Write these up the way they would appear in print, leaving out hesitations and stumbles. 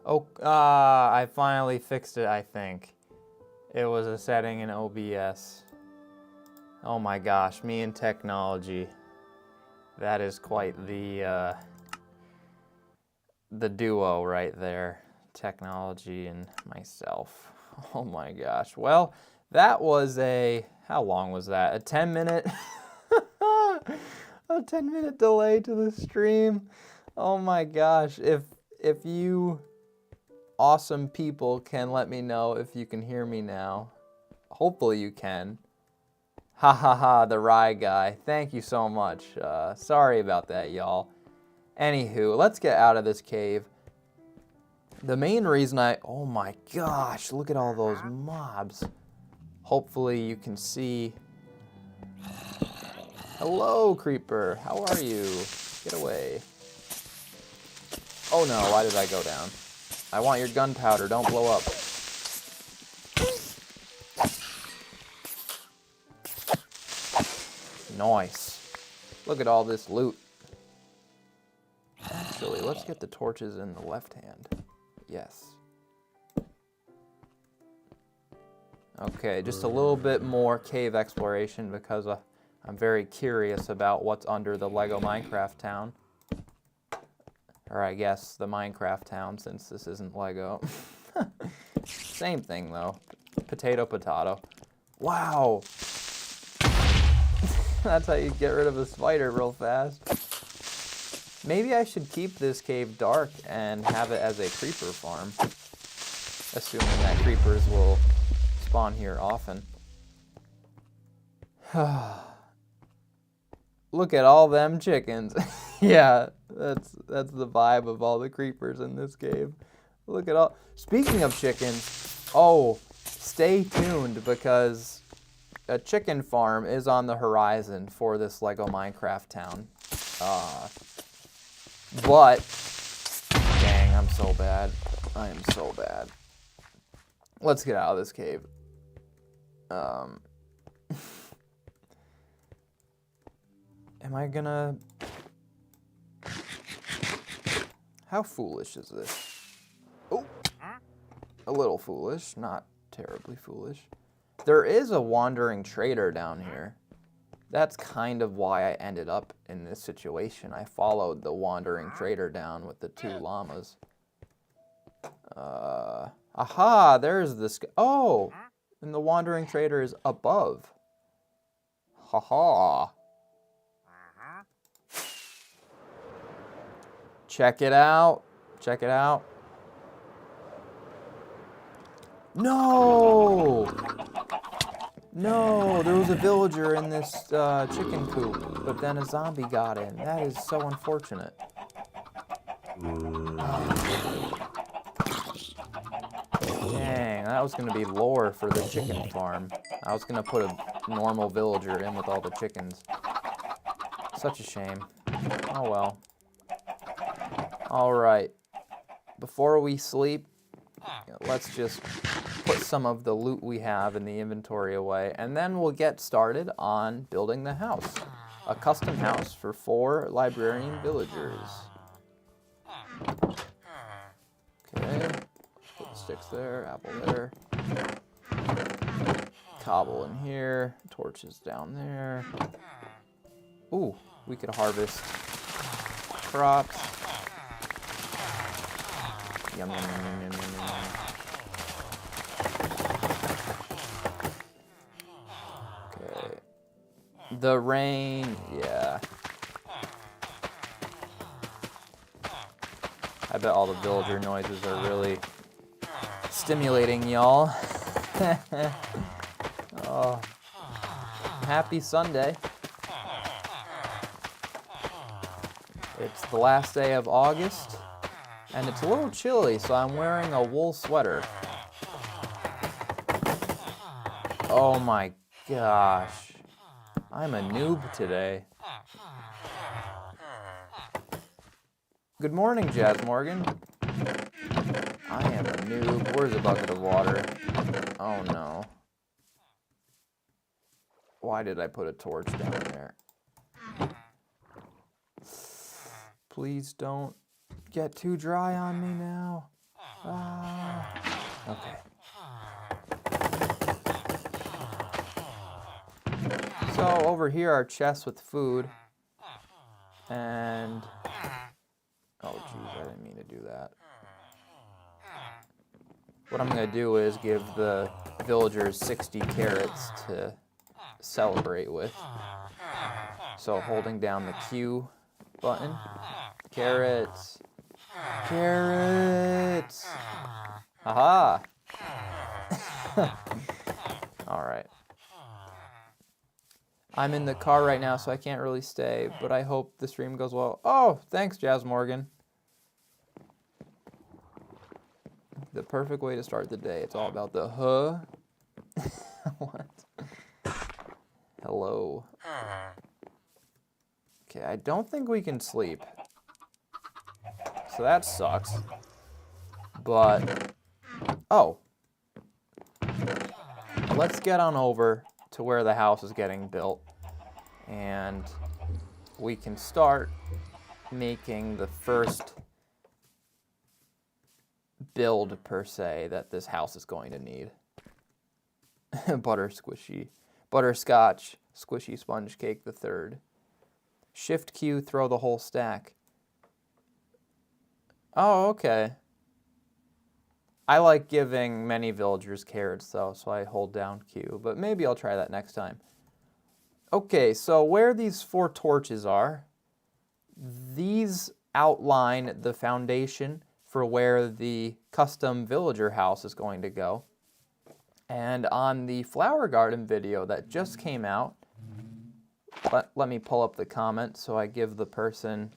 Oh, I finally fixed it, I think. It was a setting in OBS. Oh my gosh, me and technology. That is quite the duo right there. Technology and myself. Oh my gosh. Well, that was how long was that? A 10-minute, a 10-minute delay to the stream. Oh my gosh. If you awesome people can let me know if you can hear me now. Hopefully you can. Ha ha ha, the Rye guy. Thank you so much. Sorry about that, y'all. Anywho, let's get out of this cave. The main reason oh my gosh, look at all those mobs. Hopefully you can see. Hello, creeper. How are you? Get away. Oh no, why did I go down? I want your gunpowder, don't blow up. Nice. Look at all this loot. Actually, let's get the torches in the left hand. Yes. Okay, just a little bit more cave exploration because I'm very curious about what's under the Lego Minecraft town. Or I guess the Minecraft town, since this isn't Lego. Same thing though. Potato, potato. Wow! That's how you get rid of a spider real fast. Maybe I should keep this cave dark and have it as a creeper farm. Assuming that creepers will spawn here often. Look at all them chickens. Yeah, that's the vibe of all the creepers in this cave. Look at all. Speaking of chickens, oh, stay tuned because a chicken farm is on the horizon for this Lego Minecraft town. But dang, I'm so bad. I am so bad. Let's get out of this cave. Am I gonna... How foolish is this? Oh! A little foolish, not terribly foolish. There is a wandering trader down here. That's kind of why I ended up in this situation. I followed the wandering trader down with the 2 llamas. Aha! There's this... Oh! And the wandering trader is above. Haha! Check it out. Check it out. No! No, there was a villager in this chicken coop, but then a zombie got in. That is so unfortunate. Dang, that was going to be lore for the chicken farm. I was going to put a normal villager in with all the chickens. Such a shame. Oh well. Alright. Before we sleep, let's just put some of the loot we have in the inventory away, and then we'll get started on building the house. A custom house for 4 librarian villagers. Okay, put sticks there, apple there. Cobble in here, torches down there. Ooh, we could harvest crops. Yum, yum, yum, yum, yum, yum, yum. Okay. The rain, yeah. I bet all the villager noises are really stimulating y'all. Oh. Happy Sunday. It's the last day of August. And it's a little chilly, so I'm wearing a wool sweater. Oh my gosh. I'm a noob today. Good morning, Jazz Morgan. I am a noob. Where's a bucket of water? Oh no. Why did I put a torch down there? Please don't get too dry on me now. Okay. So over here are chests with food. And... oh, geez, I didn't mean to do that. What I'm going to do is give the villagers 60 carrots to celebrate with. So holding down the Q button. Carrots. Carrots. Haha. All right. I'm in the car right now, so I can't really stay, but I hope the stream goes well. Oh, thanks, Jazz Morgan. The perfect way to start the day. It's all about the huh. What? Hello. Okay, I don't think we can sleep. So that sucks. But, oh. Let's get on over to where the house is getting built. And we can start making the first build, per se, that this house is going to need. Butterscotch squishy sponge cake the third. Shift Q, throw the whole stack. Oh, okay. I like giving many villagers carrots though, so I hold down Q, but maybe I'll try that next time. Okay, so where these 4 torches are, these outline the foundation for where the custom villager house is going to go. And on the flower garden video that just came out, let me pull up the comment so I give the person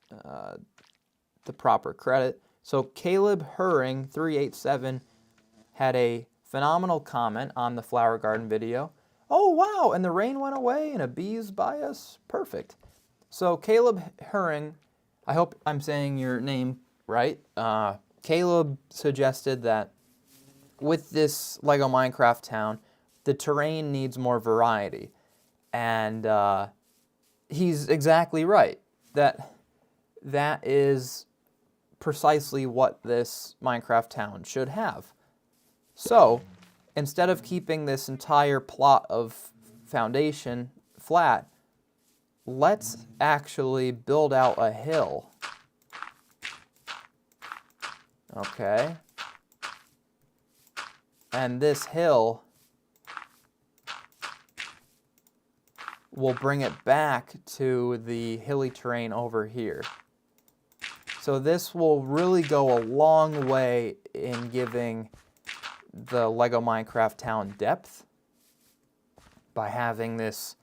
the proper credit. So Caleb Hurring 387 had a phenomenal comment on the flower garden video. Oh wow, and the rain went away and a bee's by us. Perfect. So Caleb Hurring, I hope I'm saying your name right. Caleb suggested that with this Lego Minecraft town, the terrain needs more variety. And he's exactly right. That is precisely what this Minecraft town should have. So, instead of keeping this entire plot of foundation flat, let's actually build out a hill. Okay. And this hill will bring it back to the hilly terrain over here. So this will really go a long way in giving the Lego Minecraft town depth by having this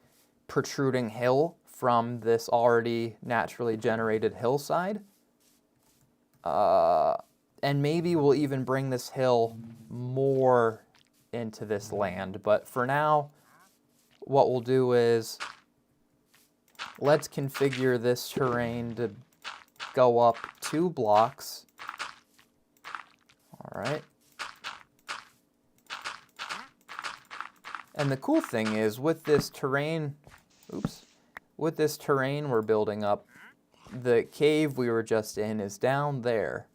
protruding hill from this already naturally generated hillside. And maybe we'll even bring this hill more into this land. But for now, what we'll do is let's configure this terrain to go up 2 blocks. All right. And the cool thing is with this terrain, with this terrain we're building up, the cave we were just in is down there.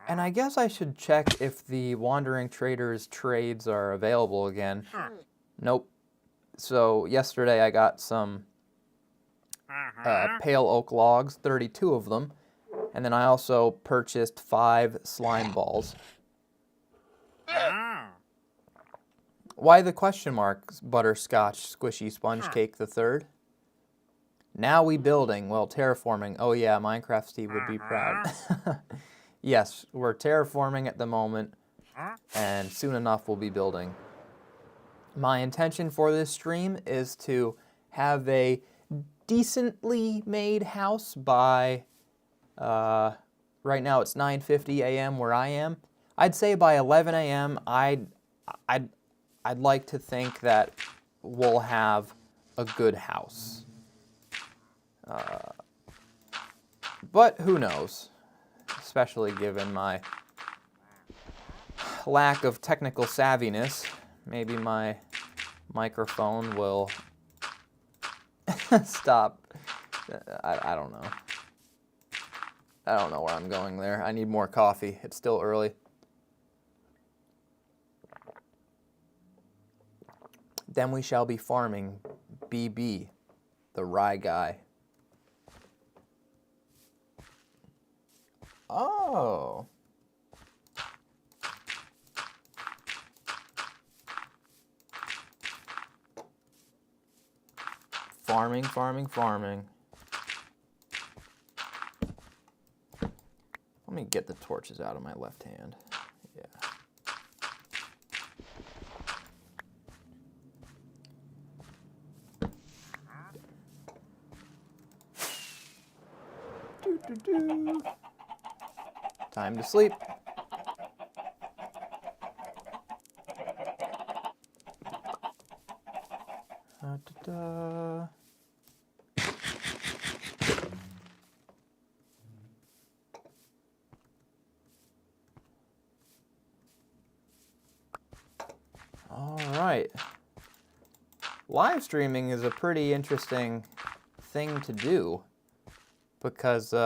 And I guess I should check if the Wandering Trader's trades are available again. Nope. So yesterday I got some pale oak logs, 32 of them, and then I also purchased 5 slime balls. Why the question mark, Butterscotch Squishy Sponge Cake the third? Now we building, well, terraforming. Oh yeah, Minecraft Steve would be proud. Yes, we're terraforming at the moment, and soon enough we'll be building. My intention for this stream is to have a decently made house by, right now it's 9:50 a.m. where I am. I'd say by 11 a.m. I'd like to think that we'll have a good house. But who knows? Especially given my lack of technical savviness, maybe my microphone will stop. I don't know. I don't know where I'm going there. I need more coffee. It's still early. Then we shall be farming BB, the rye guy. Oh. Farming, farming, farming. Let me get the torches out of my left hand. Yeah. Doo-doo-doo. Time to sleep. Da-da-da. All right. Live streaming is a pretty interesting thing to do because, you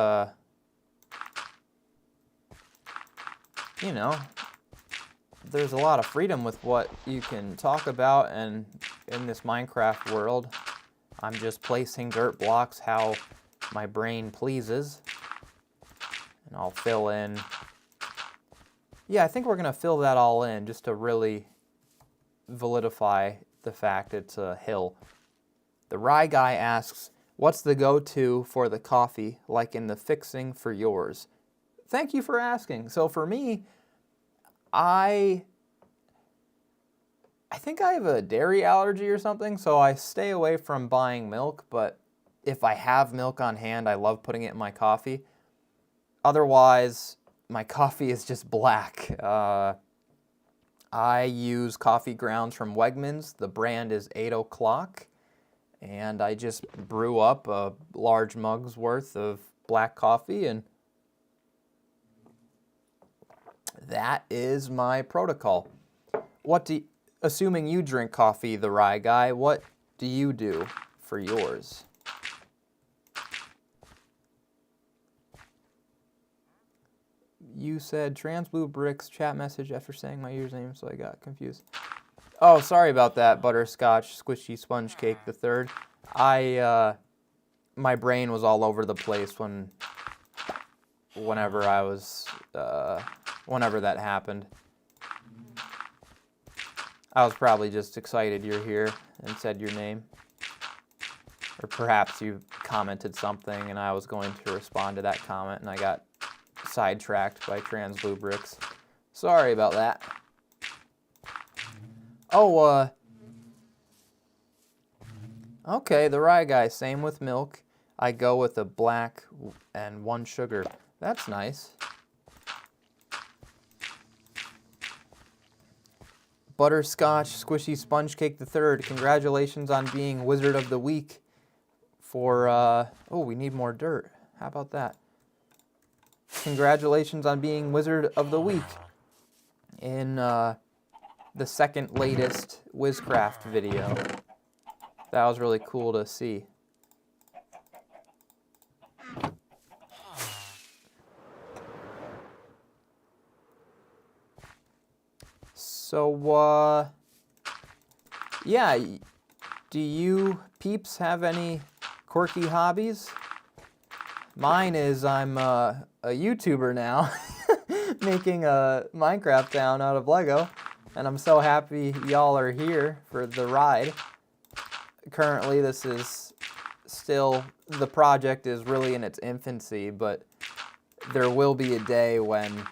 know, there's a lot of freedom with what you can talk about, and in this Minecraft world, I'm just placing dirt blocks how my brain pleases, and I'll fill in. Yeah, I think we're gonna fill that all in just to really validify the fact it's a hill. The Rye Guy asks, what's the go-to for the coffee, like in the fixing for yours? Thank you for asking. So for me, I think I have a dairy allergy or something, so I stay away from buying milk, but if I have milk on hand, I love putting it in my coffee. Otherwise, my coffee is just black. I use coffee grounds from Wegmans. The brand is 8 o'clock, and I just brew up a large mug's worth of black coffee, and that is my protocol. Assuming you drink coffee, the Rye Guy, what do you do for yours? You said Trans Blue Bricks chat message after saying my username, so I got confused. Oh, sorry about that, Butterscotch Squishy Sponge Cake the Third. My brain was all over the place whenever that happened. I was probably just excited you're here and said your name. Or perhaps you commented something and I was going to respond to that comment and I got sidetracked by Trans Blue Bricks. Sorry about that. Oh, okay, the Rye Guy, same with milk. I go with a black and 1 sugar. That's nice. Butterscotch Squishy Sponge Cake the Third. Congratulations on being Wizard of the Week for, oh, we need more dirt. How about that? Congratulations on being Wizard of the Week in the second latest Wizcraft video. That was really cool to see. So, yeah, do you peeps have any quirky hobbies? Mine is I'm a YouTuber now, making a Minecraft town out of Lego, and I'm so happy y'all are here for the ride. Currently, this is still, the project is really in its infancy, but there will be a day when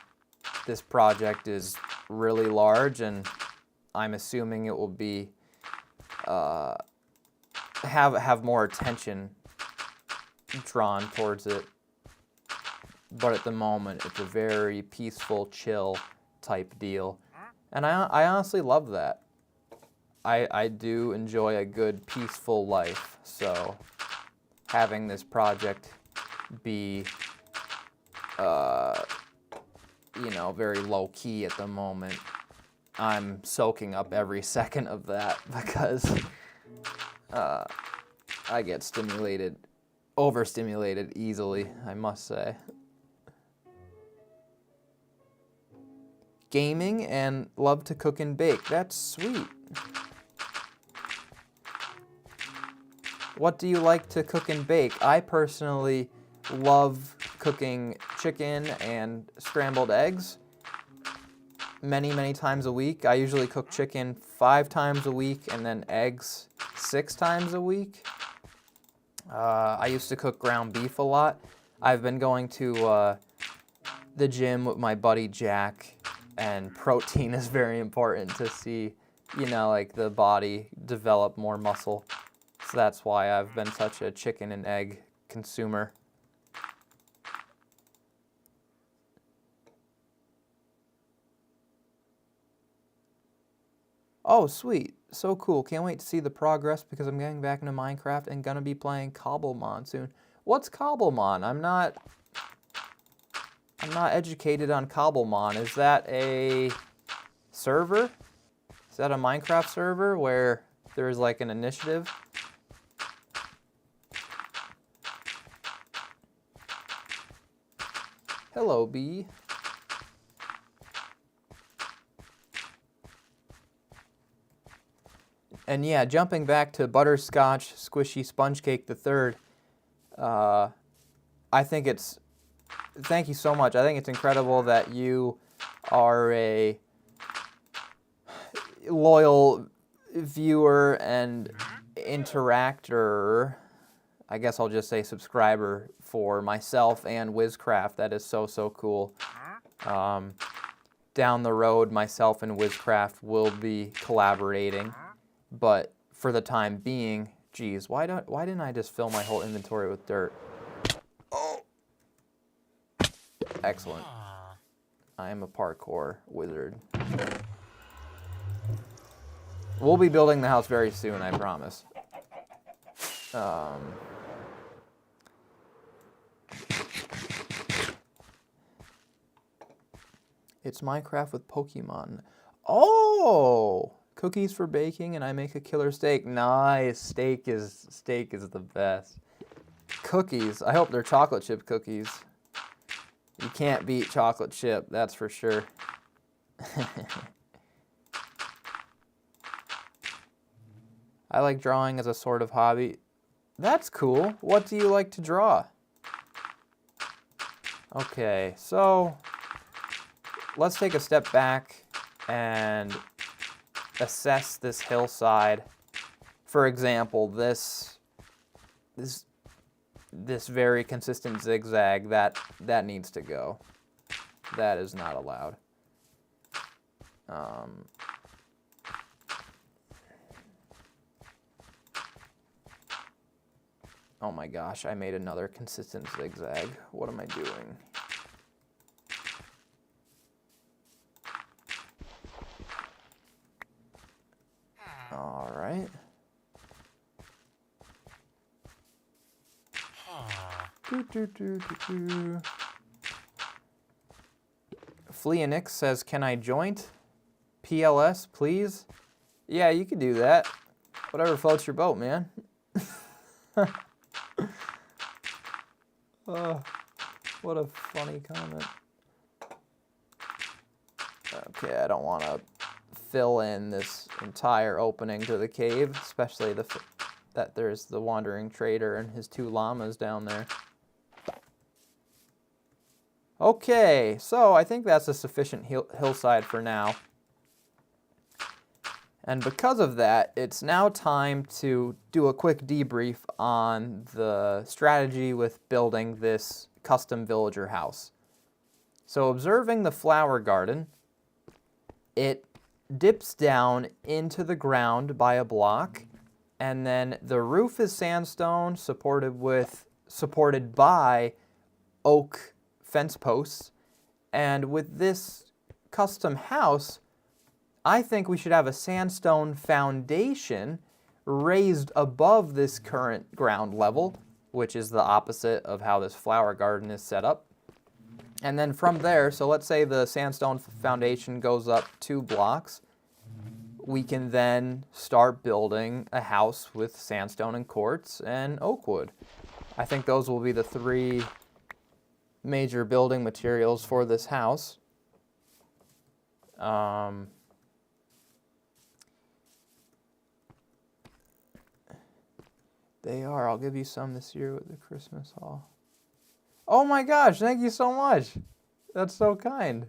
this project is really large, and I'm assuming it will be have more attention drawn towards it. But at the moment, it's a very peaceful, chill type deal, and I honestly love that. I do enjoy a good, peaceful life, so having this project be, you know, very low-key at the moment, I'm soaking up every second of that because I get overstimulated easily, I must say. gaming and love to cook and bake. That's sweet. What do you like to cook and bake? I personally love cooking chicken and scrambled eggs many, many times a week. I usually cook chicken 5 times a week and then eggs 6 times a week. I used to cook ground beef a lot. I've been going to the gym with my buddy Jack, and protein is very important to see, you know, like the body develop more muscle. So that's why I've been such a chicken and egg consumer. Oh, sweet. So cool. Can't wait to see the progress because I'm getting back into Minecraft and gonna be playing Cobblemon soon. What's Cobblemon? I'm not educated on Cobblemon. Is that a server? Is that a Minecraft server where there's like an initiative? Hello, bee. And yeah, jumping back to Butterscotch Squishy Sponge Cake the Third, I think it's, thank you so much. I think it's incredible that you are a loyal viewer and interactor. I guess I'll just say subscriber for myself and Wizcraft. That is so, so cool. Down the road, myself and Wizcraft will be collaborating. But for the time being, geez, why didn't I just fill my whole inventory with dirt? Oh, excellent. I am a parkour wizard. We'll be building the house very soon, I promise. It's Minecraft with Pokemon. Oh! Cookies for baking, and I make a killer steak. Nice. Steak is the best. Cookies. I hope they're chocolate chip cookies. You can't beat chocolate chip, that's for sure. I like drawing as a sort of hobby. That's cool. What do you like to draw? Okay, so let's take a step back and assess this hillside. For example, this very consistent zigzag, that needs to go. That is not allowed. Oh my gosh, I made another consistent zigzag. What am I doing? All right. Fleonix says, can I joint? PLS, please? Yeah, you can do that. Whatever floats your boat, man. Oh, what a funny comment. Okay, I don't want to fill in this entire opening to the cave, especially that there's the wandering trader and his 2 llamas down there. Okay, so I think that's a sufficient hillside for now. And because of that, it's now time to do a quick debrief on the strategy with building this custom villager house. So observing the flower garden, it dips down into the ground by a block, and then the roof is sandstone supported by oak fence posts. And with this custom house, I think we should have a sandstone foundation raised above this current ground level, which is the opposite of how this flower garden is set up. And then from there, so let's say the sandstone foundation goes up 2 blocks, we can then start building a house with sandstone and quartz and oak wood. I think those will be the 3 major building materials for this house. They are. I'll give you some this year with the Christmas haul. Oh my gosh, thank you so much. That's so kind.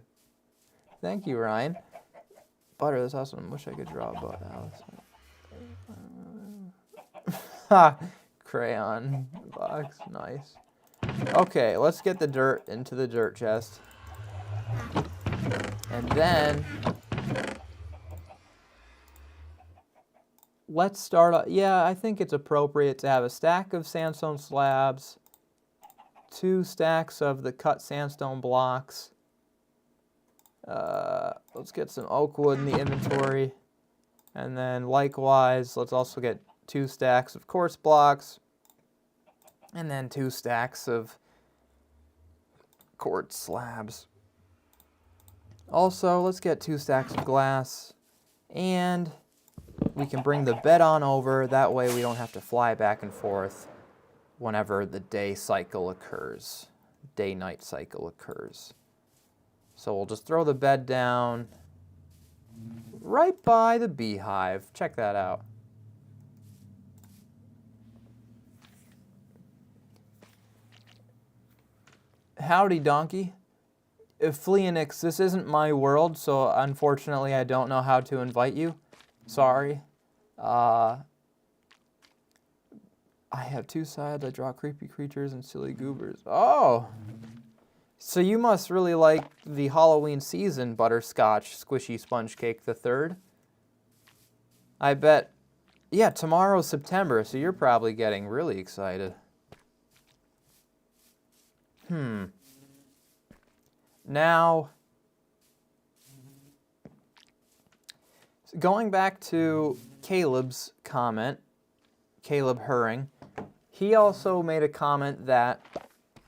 Thank you, Ryan. Butter, that's awesome. Wish I could draw a butt. Ha! Crayon box, nice. Okay, let's get the dirt into the dirt chest. And then let's start. Yeah, I think it's appropriate to have a stack of sandstone slabs, 2 stacks of the cut sandstone blocks. Let's get some oak wood in the inventory. And then likewise, let's also get 2 stacks of quartz blocks. And then 2 stacks of quartz slabs. Also, let's get 2 stacks of glass. And we can bring the bed on over. That way we don't have to fly back and forth whenever the day cycle occurs. Day-night cycle occurs. So we'll just throw the bed down right by the beehive. Check that out. Howdy, donkey. Fleonix, this isn't my world, so unfortunately I don't know how to invite you. Sorry. I have 2 sides. I draw creepy creatures and silly goobers. Oh! So you must really like the Halloween season, Butterscotch Squishy Sponge Cake the Third. I bet, yeah, tomorrow's September, so you're probably getting really excited. Now, going back to Caleb's comment, Caleb Herring, he also made a comment that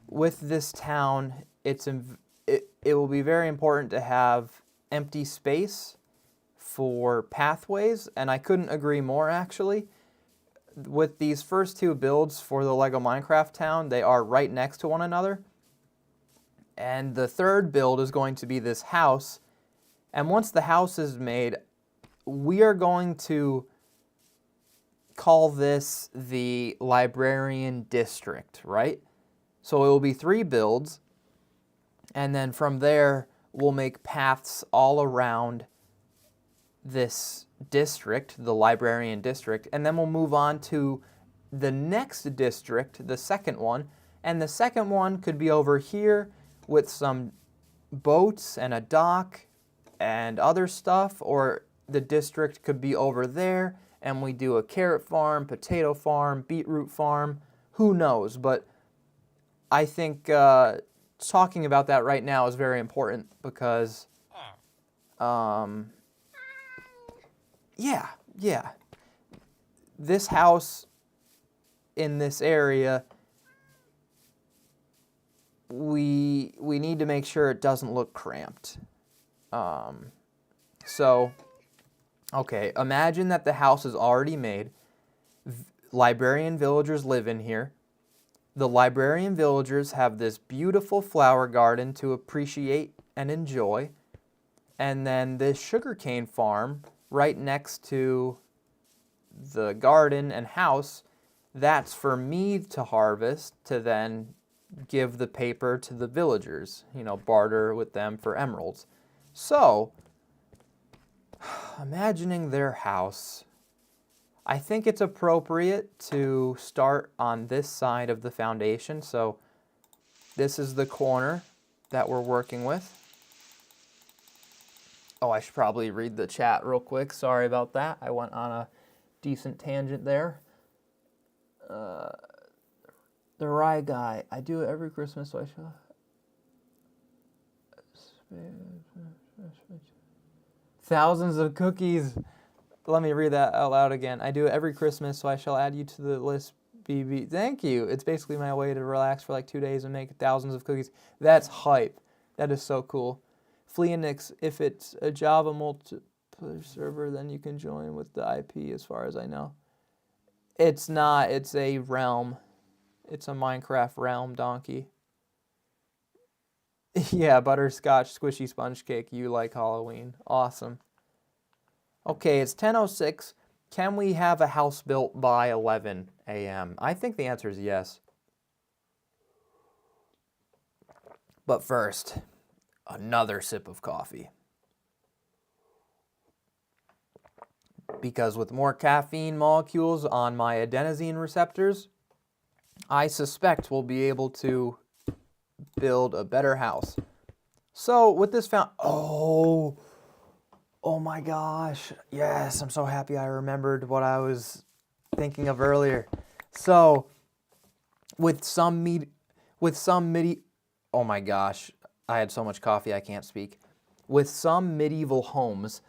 with this town, it will be very important to have empty space for pathways, and I couldn't agree more, actually. With these first 2 builds for the Lego Minecraft town, they are right next to one another. And the 3rd build is going to be this house, and once the house is made, we are going to call this the librarian district, right? So it will be 3 builds, and then from there, we'll make paths all around this district, the librarian district, and then we'll move on to the next district, the 2nd one, and the 2nd one could be over here with some boats and a dock and other stuff, or the district could be over there, and we do a carrot farm, potato farm, beetroot farm, who knows, but I think talking about that right now is very important because, yeah, this house in this area, we need to make sure it doesn't look cramped. So, okay, imagine that the house is already made. Librarian villagers live in here. The librarian villagers have this beautiful flower garden to appreciate and enjoy. And then this sugarcane farm right next to the garden and house, that's for me to harvest to then give the paper to the villagers, you know, barter with them for emeralds. So, imagining their house, I think it's appropriate to start on this side of the foundation. So this is the corner that we're working with. Oh, I should probably read the chat real quick. Sorry about that. I went on a decent tangent there. The Rye Guy. I do it every Christmas, so I shall... Thousands of cookies. Let me read that out loud again. I do it every Christmas, so I shall add you to the list, BB. Thank you. It's basically my way to relax for like 2 days and make thousands of cookies. That's hype. That is so cool. Fleonix, if it's a Java multiplayer server, then you can join with the IP as far as I know. It's not. It's a realm. It's a Minecraft realm, donkey. Yeah, butterscotch squishy sponge cake. You like Halloween. Awesome. Okay, it's 10:06. Can we have a house built by 11 a.m.? I think the answer is yes. But first, another sip of coffee. Because with more caffeine molecules on my adenosine receptors, I suspect we'll be able to build a better house. So with this oh my gosh. Yes, I'm so happy I remembered what I was thinking of earlier. So with some oh my gosh, I had so much coffee I can't speak. With some medieval homes,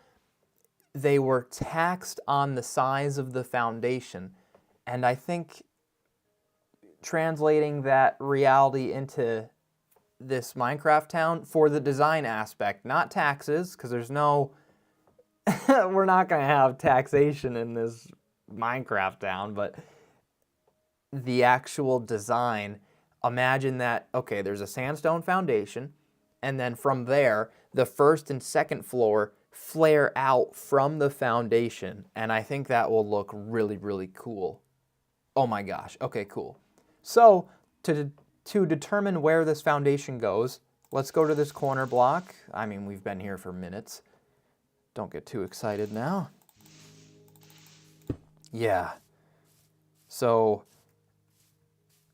they were taxed on the size of the foundation. And I think translating that reality into this Minecraft town for the design aspect, not taxes, because there's no, we're not going to have taxation in this Minecraft town, but the actual design, imagine that, okay, there's a sandstone foundation, and then from there, the first and second floor flare out from the foundation, and I think that will look really, really cool. Oh my gosh, okay, cool. So, to determine where this foundation goes, let's go to this corner block. I mean, we've been here for minutes. Don't get too excited now. Yeah. So,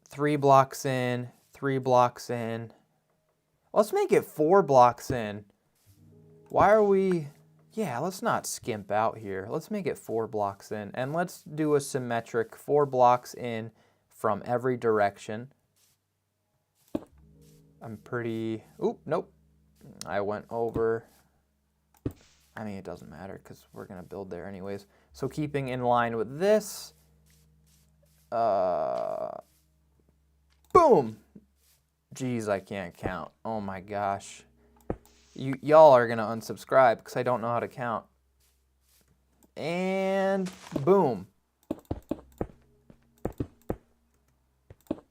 3 blocks in, 3 blocks in. Let's make it 4 blocks in. Why are we... Yeah, let's not skimp out here. Let's make it 4 blocks in. And let's do a symmetric 4 blocks in from every direction. I'm pretty... Oop, nope. I went over... I mean, it doesn't matter because we're going to build there anyways. So keeping in line with this... Boom! Jeez, I can't count. Oh my gosh. Y'all are going to unsubscribe because I don't know how to count. And boom.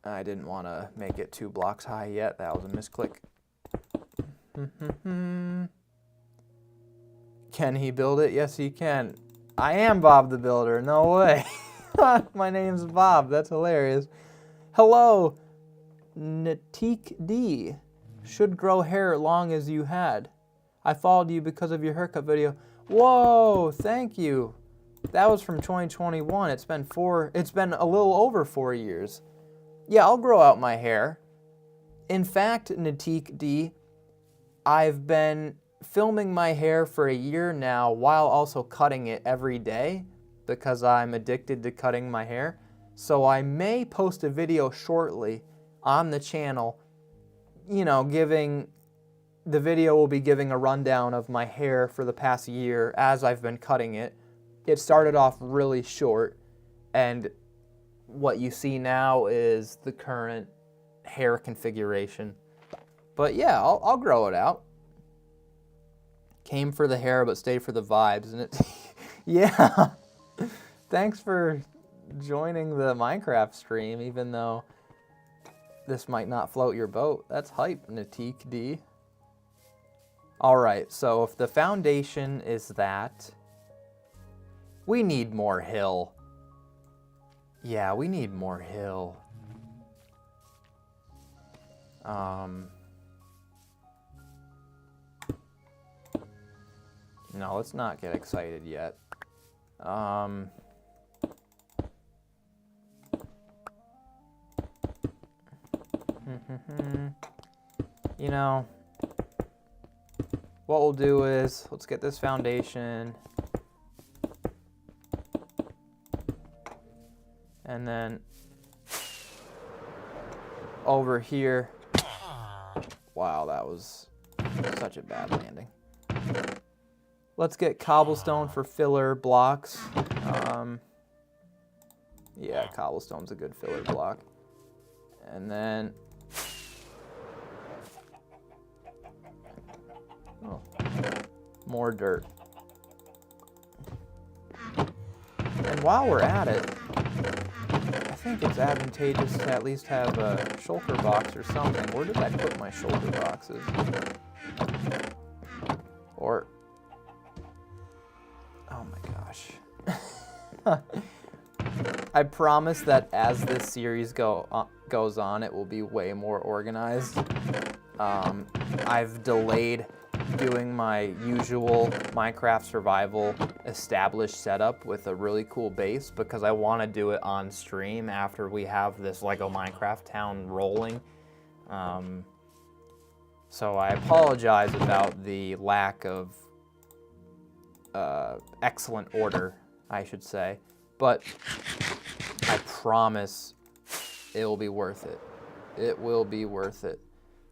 I didn't want to make it 2 blocks high yet. That was a misclick. Can he build it? Yes, he can. I am Bob the Builder. No way. My name's Bob. That's hilarious. Hello, Natik D. Should grow hair long as you had. I followed you because of your haircut video. Whoa, thank you. That was from 2021. It's been a little over 4 years. Yeah, I'll grow out my hair. In fact, Natik D, I've been filming my hair for a year now while also cutting it every day because I'm addicted to cutting my hair. So I may post a video shortly on the channel, you know, the video will be giving a rundown of my hair for the past year as I've been cutting it. It started off really short, and what you see now is the current hair configuration. But yeah, I'll grow it out. Came for the hair, but stayed for the vibes, and it, yeah. Thanks for joining the Minecraft stream, even though this might not float your boat. That's hype, Natik D. Alright, so if the foundation is that, we need more hill. Yeah, we need more hill. No, let's not get excited yet. You know, what we'll do is, let's get this foundation. And then over here. Wow, that was such a bad landing. Let's get cobblestone for filler blocks. Yeah, cobblestone's a good filler block. And then... Oh, more dirt. And while we're at it, I think it's advantageous to at least have a shulker box or something. Where did I put my shulker boxes? Or... Oh my gosh. I promise that as this series goes on, it will be way more organized. I've delayed doing my usual Minecraft survival established setup with a really cool base because I want to do it on stream after we have this Lego Minecraft town rolling. So I apologize about the lack of excellent order, I should say, but I promise it will be worth it. It will be worth it.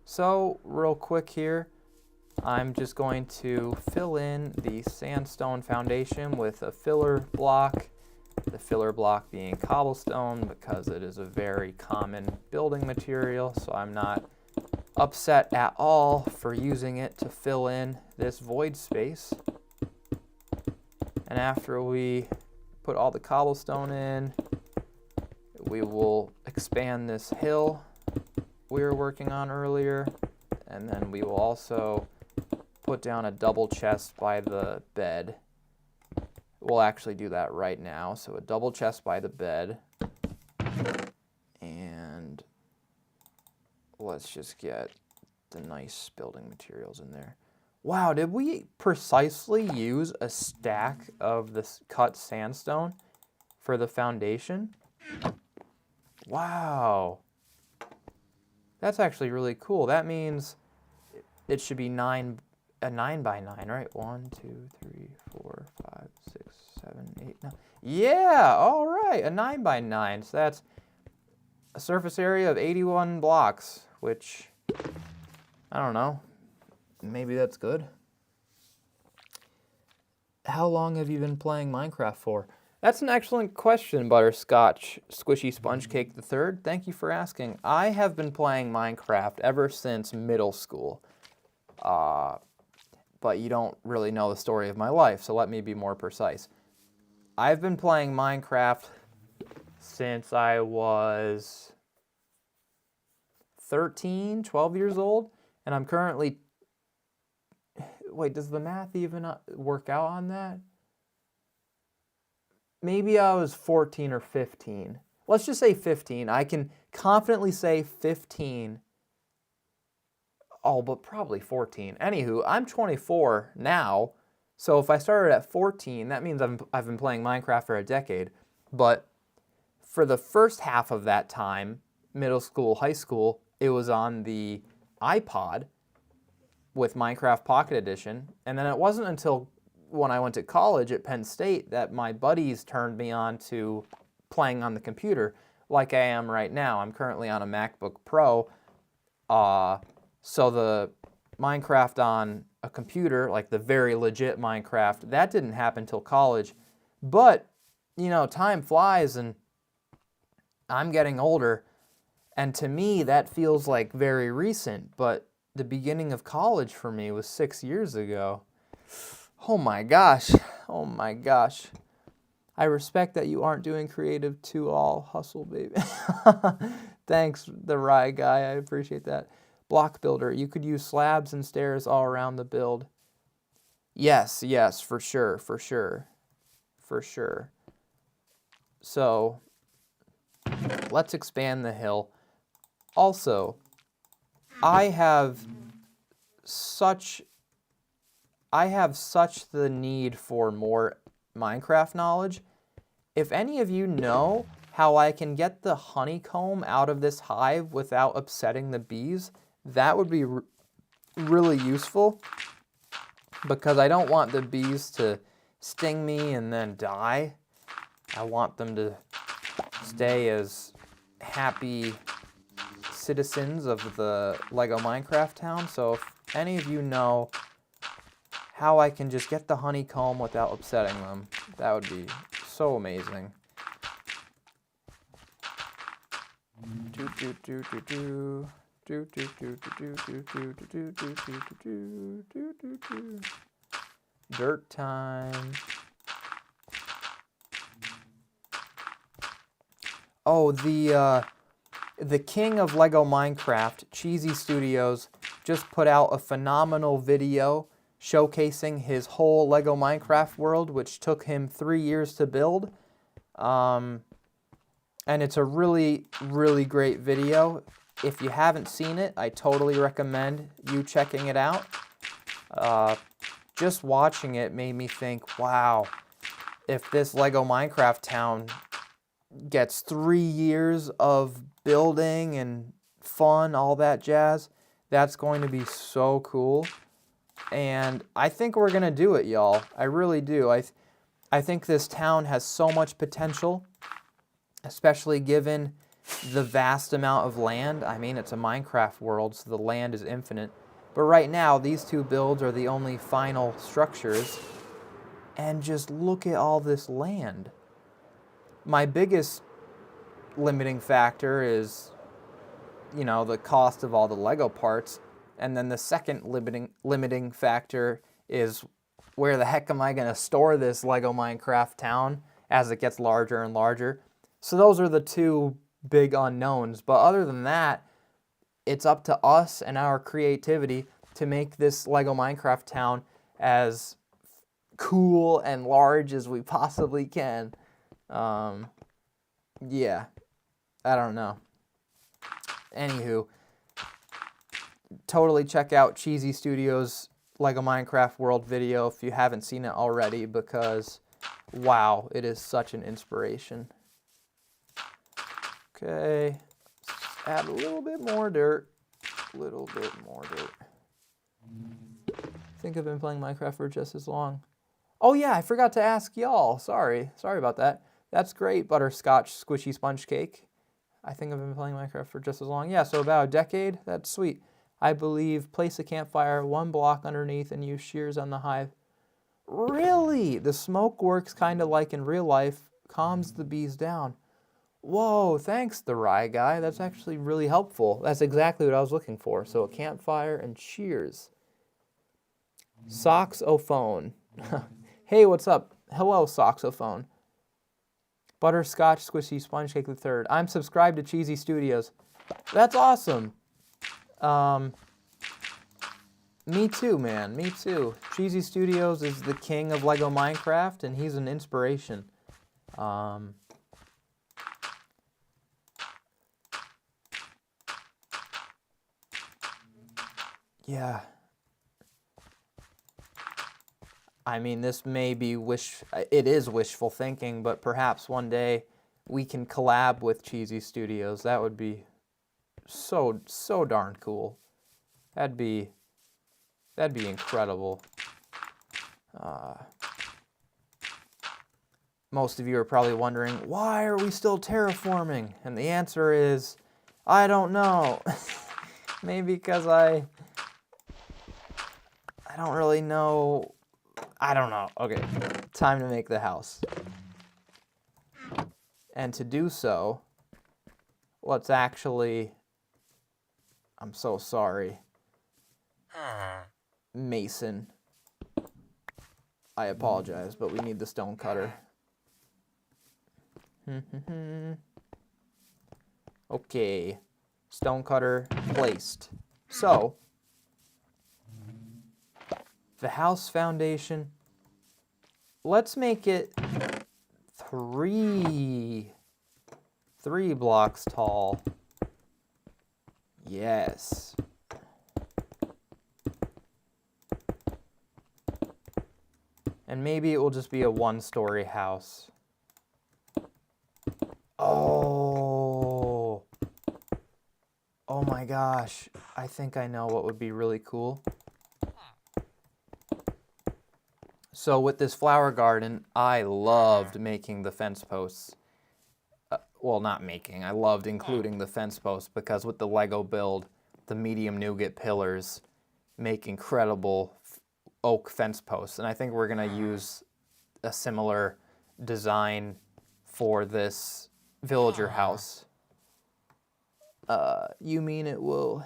So real quick here, I'm just going to fill in the sandstone foundation with a filler block, the filler block being cobblestone because it is a very common building material, so I'm not upset at all for using it to fill in this void space. And after we put all the cobblestone in, we will expand this hill we were working on earlier, and then we will also put down a double chest by the bed. We'll actually do that right now. So a double chest by the bed, and let's just get the nice building materials in there. Wow, did we precisely use a stack of this cut sandstone for the foundation? Wow. That's actually really cool. That means it should be a 9 by 9, right? 1, 2, 3, 4, 5, 6, 7, 8, 9. Yeah, all right, a 9 by 9. So that's a surface area of 81 blocks, which, I don't know, maybe that's good. How long have you been playing Minecraft for? That's an excellent question, Butterscotch Squishy Sponge Cake III. Thank you for asking. I have been playing Minecraft ever since middle school. But you don't really know the story of my life, so let me be more precise. I've been playing Minecraft since I was 13, 12 years old, and I'm currently... Wait, does the math even work out on that? Maybe I was 14 or 15. Let's just say 15. I can confidently say 15. Oh, but probably 14. Anywho, I'm 24 now, so if I started at 14, that means I've been playing Minecraft for a decade. But for the first half of that time, middle school, high school, it was on the iPod with Minecraft Pocket Edition, and then it wasn't until when I went to college at Penn State that my buddies turned me on to playing on the computer like I am right now. I'm currently on a MacBook Pro, so the Minecraft on a computer, like the very legit Minecraft, that didn't happen till college. But, you know, time flies and I'm getting older, and to me that feels like very recent, but the beginning of college for me was 6 years ago. Oh my gosh. Oh my gosh. I respect that you aren't doing creative to all hustle, baby. Thanks, the Rye guy. I appreciate that. Block builder. You could use slabs and stairs all around the build. Yes, yes, for sure, for sure. For sure. So, let's expand the hill. Also, I have such the need for more Minecraft knowledge. If any of you know how I can get the honeycomb out of this hive without upsetting the bees, that would be really useful, because I don't want the bees to sting me and then die. I want them to stay as happy citizens of the Lego Minecraft town. So if any of you know how I can just get the honeycomb without upsetting them, that would be so amazing. Dirt time. Oh, the king of Lego Minecraft, Cheesy Studios, just put out a phenomenal video showcasing his whole Lego Minecraft world, which took him 3 years to build. And it's a really, really great video. If you haven't seen it, I totally recommend you checking it out. Just watching it made me think, wow, if this Lego Minecraft town gets 3 years of building and fun, all that jazz, that's going to be so cool. And I think we're gonna do it, y'all. I really do. I think this town has so much potential, especially given the vast amount of land. I mean, it's a Minecraft world, so the land is infinite. But right now, these two builds are the only final structures. And just look at all this land. My biggest limiting factor is, you know, the cost of all the Lego parts. And then the second limiting factor is, where the heck am I going to store this Lego Minecraft town as it gets larger and larger? So those are the two big unknowns. But other than that, it's up to us and our creativity to make this Lego Minecraft town as cool and large as we possibly can. Yeah, I don't know. Anywho, totally check out Cheesy Studios' Lego Minecraft World video if you haven't seen it already, because, wow, it is such an inspiration. Okay, let's add a little bit more dirt. A little bit more dirt. I think I've been playing Minecraft for just as long. Oh yeah, I forgot to ask y'all. Sorry about that. That's great, butterscotch squishy sponge cake. I think I've been playing Minecraft for just as long. Yeah, so about a decade. That's sweet. I believe place a campfire 1 block underneath and use shears on the hive. Really? The smoke works kind of like in real life, calms the bees down. Whoa, thanks, the rye guy. That's actually really helpful. That's exactly what I was looking for. So a campfire and shears. Soxophone. Hey, what's up? Hello, Soxophone. Butterscotch Squishy Sponge Cake III. I'm subscribed to Cheesy Studios. That's awesome. Me too, man. Me too. Cheesy Studios is the king of Lego Minecraft, and he's an inspiration. Yeah. I mean, this may be it is wishful thinking, but perhaps one day we can collab with Cheesy Studios. That would be so darn cool. That'd be incredible. Most of you are probably wondering, why are we still terraforming? And the answer is, I don't know. Maybe because I don't really know. I don't know. Okay, time to make the house. And to do so, let's actually, I'm so sorry, Mason. I apologize, but we need the stone cutter. Okay, stone cutter placed. So, the house foundation, let's make it three blocks tall. Yes. And maybe it will just be a 1-story house. Oh my gosh. I think I know what would be really cool. So with this flower garden, I loved making the fence posts. Well, not making, I loved including the fence posts, because with the Lego build, the medium nougat pillars make incredible oak fence posts. And I think we're gonna use a similar design for this villager house. You mean it will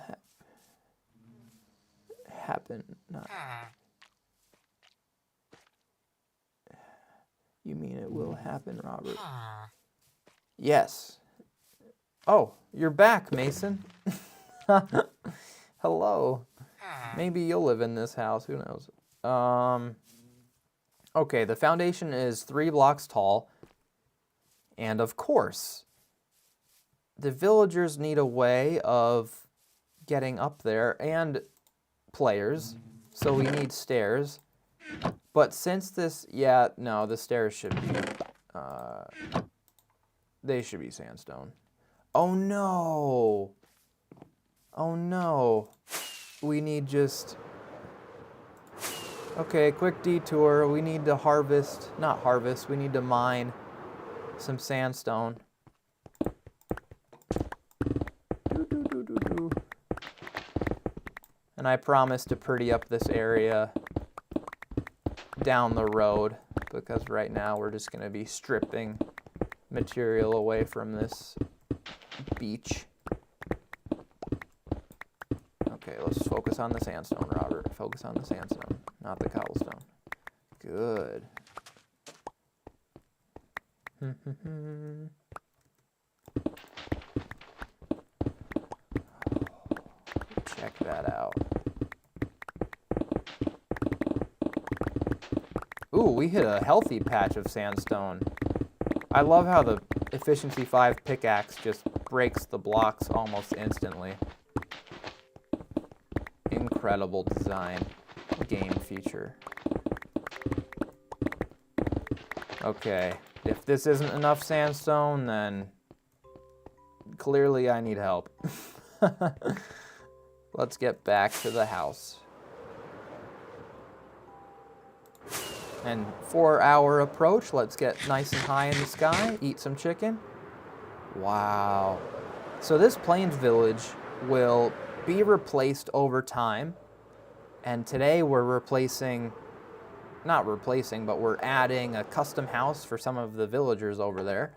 happen? Not. You mean it will happen, Robert? Yes, Oh, you're back, Mason. Hello. Maybe you'll live in this house. Who knows? Okay, the foundation is 3 blocks tall. And of course, the villagers need a way of getting up there and players. So we need stairs. But since this, yeah, no, the stairs should be, they should be sandstone. Oh no! Oh no! We need just, okay, quick detour. We need to harvest, not harvest, we need to mine some sandstone. And I promise to pretty up this area down the road, because right now we're just going to be stripping material away from this beach. Okay, let's focus on the sandstone, Robert. Focus on the sandstone, not the cobblestone. Good. Check that out. Ooh, we hit a healthy patch of sandstone. I love how the efficiency 5 pickaxe just breaks the blocks almost instantly. Incredible design, game feature. Okay, if this isn't enough sandstone, then clearly I need help. Let's get back to the house. And for our approach, let's get nice and high in the sky, eat some chicken. Wow. So this Plains village will be replaced over time. And today we're replacing, not replacing, but we're adding a custom house for some of the villagers over there.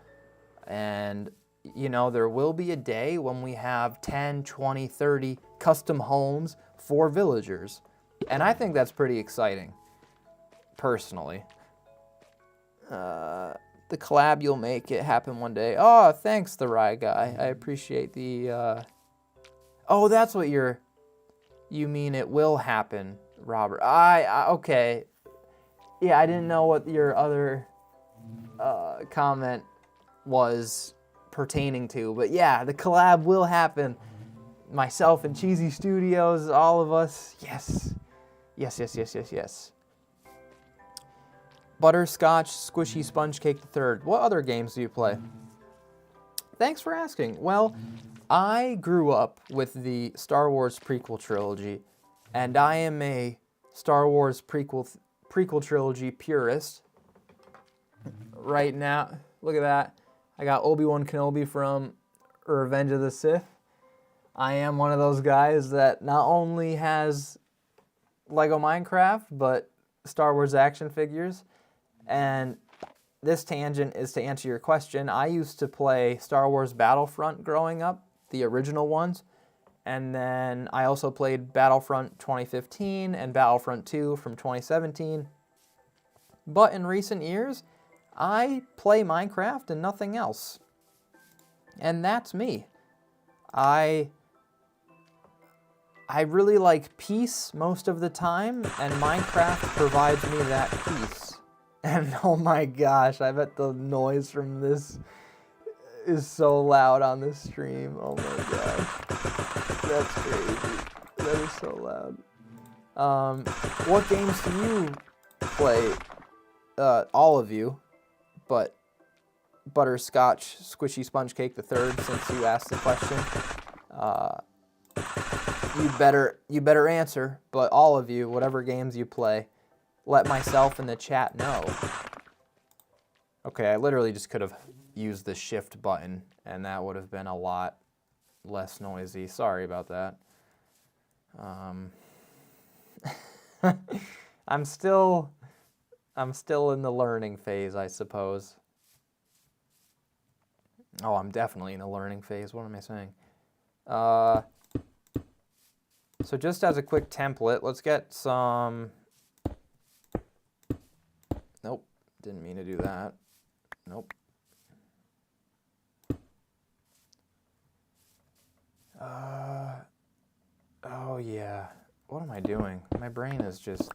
And, you know, there will be a day when we have 10, 20, 30 custom homes for villagers. And I think that's pretty exciting. Personally. The collab you'll make it happen one day. Oh, thanks, the Rye Guy. I appreciate the, Oh, that's what you mean it will happen, Robert. Okay. Yeah, I didn't know what your other comment was pertaining to. But yeah, the collab will happen. Myself and Cheesy Studios, all of us. Yes. Yes, yes, yes, yes, yes. Butterscotch, Squishy Sponge Cake III. What other games do you play? Thanks for asking. Well, I grew up with the Star Wars prequel trilogy, and I am a Star Wars prequel trilogy purist. Right now, look at that. I got Obi-Wan Kenobi from Revenge of the Sith. I am one of those guys that not only has Lego Minecraft, but Star Wars action figures. And this tangent is to answer your question. I used to play Star Wars Battlefront growing up, the original ones. And then I also played Battlefront 2015 and Battlefront 2 from 2017. But in recent years, I play Minecraft and nothing else. And that's me. I really like peace most of the time, and Minecraft provides me that peace. And oh my gosh, I bet the noise from this is so loud on this stream. Oh my gosh. That's crazy. That is so loud. What games do you play? All of you, but Butterscotch, Squishy Sponge Cake III, since you asked the question. You better answer, but all of you, whatever games you play, let myself in the chat know. Okay, I literally just could have used the shift button, and that would have been a lot less noisy. Sorry about that. I'm still in the learning phase, I suppose. Oh, I'm definitely in a learning phase. What am I saying? So just as a quick template, let's get some... Nope, didn't mean to do that. Nope. Oh yeah. What am I doing? My brain is just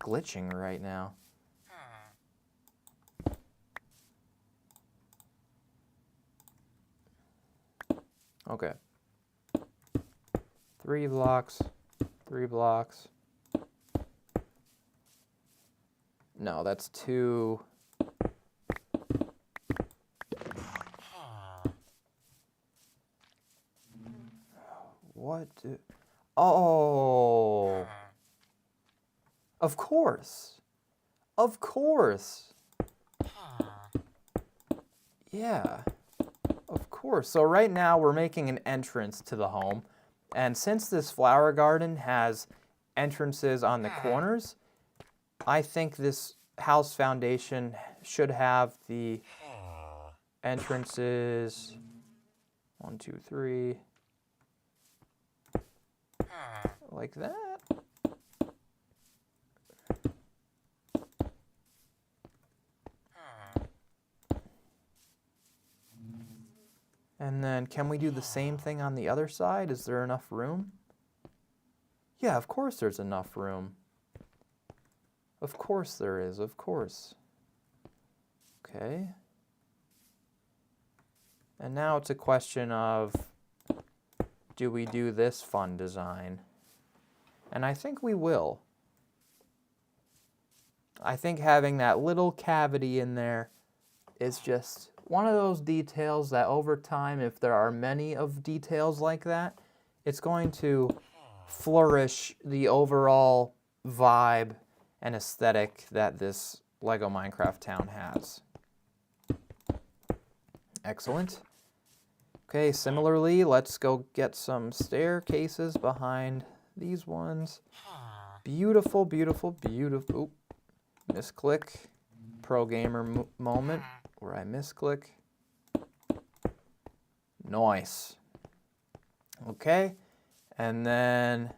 glitching right now. Okay. 3 blocks, 3 blocks. No, that's 2. What? Oh. Of course. Of course. Yeah. Of course. So right now we're making an entrance to the home. And since this flower garden has entrances on the corners, I think this house foundation should have the entrances 1, 2, 3, like that. And then can we do the same thing on the other side? Is there enough room? Yeah, of course there's enough room. Of course there is, of course. Okay. And now it's a question of, do we do this fun design? And I think we will. I think having that little cavity in there is just one of those details that over time, if there are many of details like that, it's going to flourish the overall vibe and aesthetic that this Lego Minecraft town has. Excellent. Okay, similarly, let's go get some staircases behind these ones. Beautiful, beautiful, beautiful. Oop, misclick. Pro gamer moment where I misclick. Nice. Okay, and then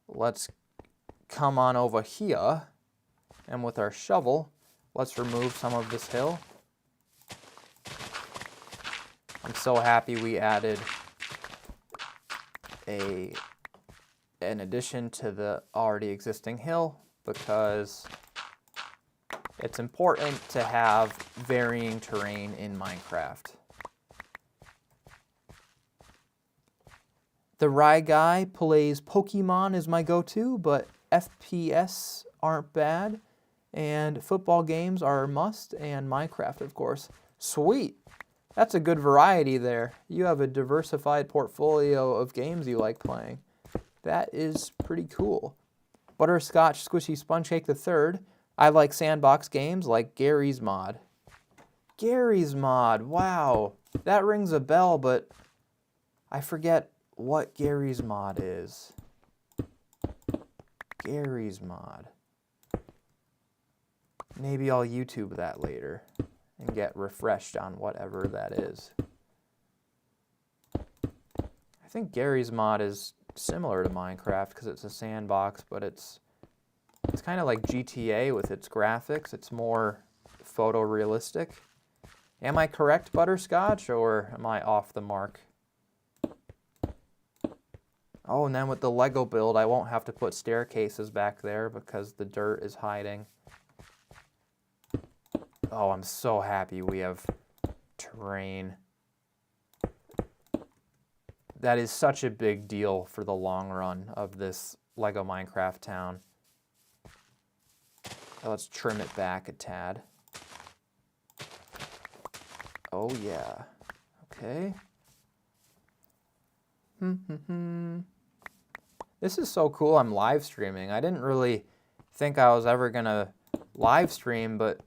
let's come on over here, and with our shovel, let's remove some of this hill. I'm so happy we added an addition to the already existing hill, because it's important to have varying terrain in Minecraft. The Rye Guy plays Pokemon is my go-to, but FPS aren't bad, and football games are a must, and Minecraft, of course. Sweet! That's a good variety there. You have a diversified portfolio of games you like playing. That is pretty cool. Butterscotch Squishy Sponge Cake III. I like sandbox games like Gary's Mod. Gary's Mod, wow. That rings a bell, but I forget what Gary's Mod is. Gary's Mod. Maybe I'll YouTube that later and get refreshed on whatever that is. I think Gary's Mod is similar to Minecraft because it's a sandbox, but it's kind of like GTA with its graphics. It's more photorealistic. Am I correct, Butterscotch, or am I off the mark? Oh, and then with the Lego build, I won't have to put staircases back there because the dirt is hiding. Oh, I'm so happy we have terrain. That is such a big deal for the long run of this Lego Minecraft town. Let's trim it back a tad. Oh yeah. Okay. This is so cool. I'm live streaming. I didn't really think I was ever gonna live stream, but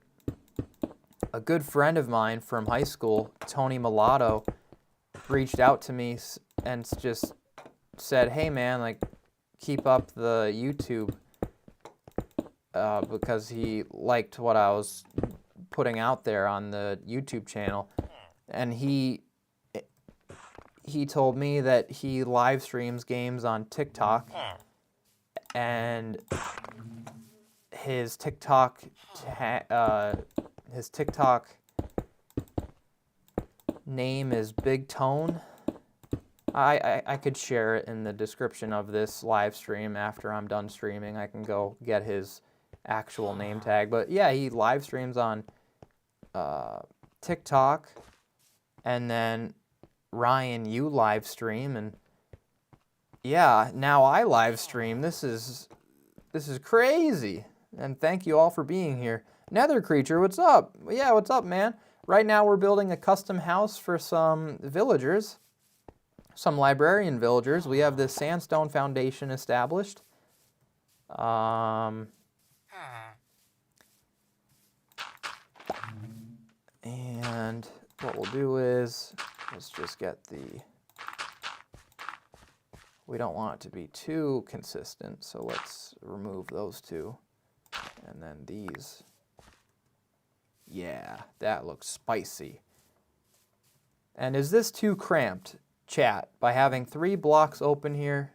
a good friend of mine from high school, Tony Mulatto, reached out to me and just said, "Hey man, like, keep up the YouTube," because he liked what I was putting out there on the YouTube channel, and he told me that he live streams games on TikTok, and his TikTok name is Big Tone, I could share it in the description of this live stream after I'm done streaming. I can go get his actual name tag. But yeah, he live streams on TikTok, and then Ryan, you live stream, and yeah, now I live stream. This is crazy. And thank you all for being here. Nether Creature, what's up? Yeah, what's up, man? Right now we're building a custom house for some villagers, some librarian villagers. We have this sandstone foundation established. And what we'll do is, let's just get we don't want it to be too consistent, so let's remove those two. And then these. Yeah, that looks spicy. And is this too cramped, chat, by having 3 blocks open here?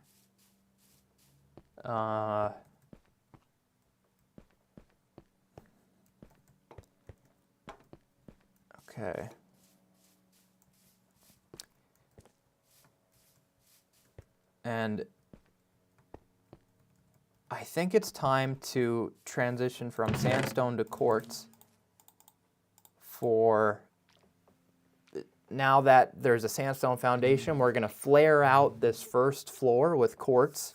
Okay. And I think it's time to transition from sandstone to quartz. For now that there's a sandstone foundation, we're going to flare out this first floor with quartz.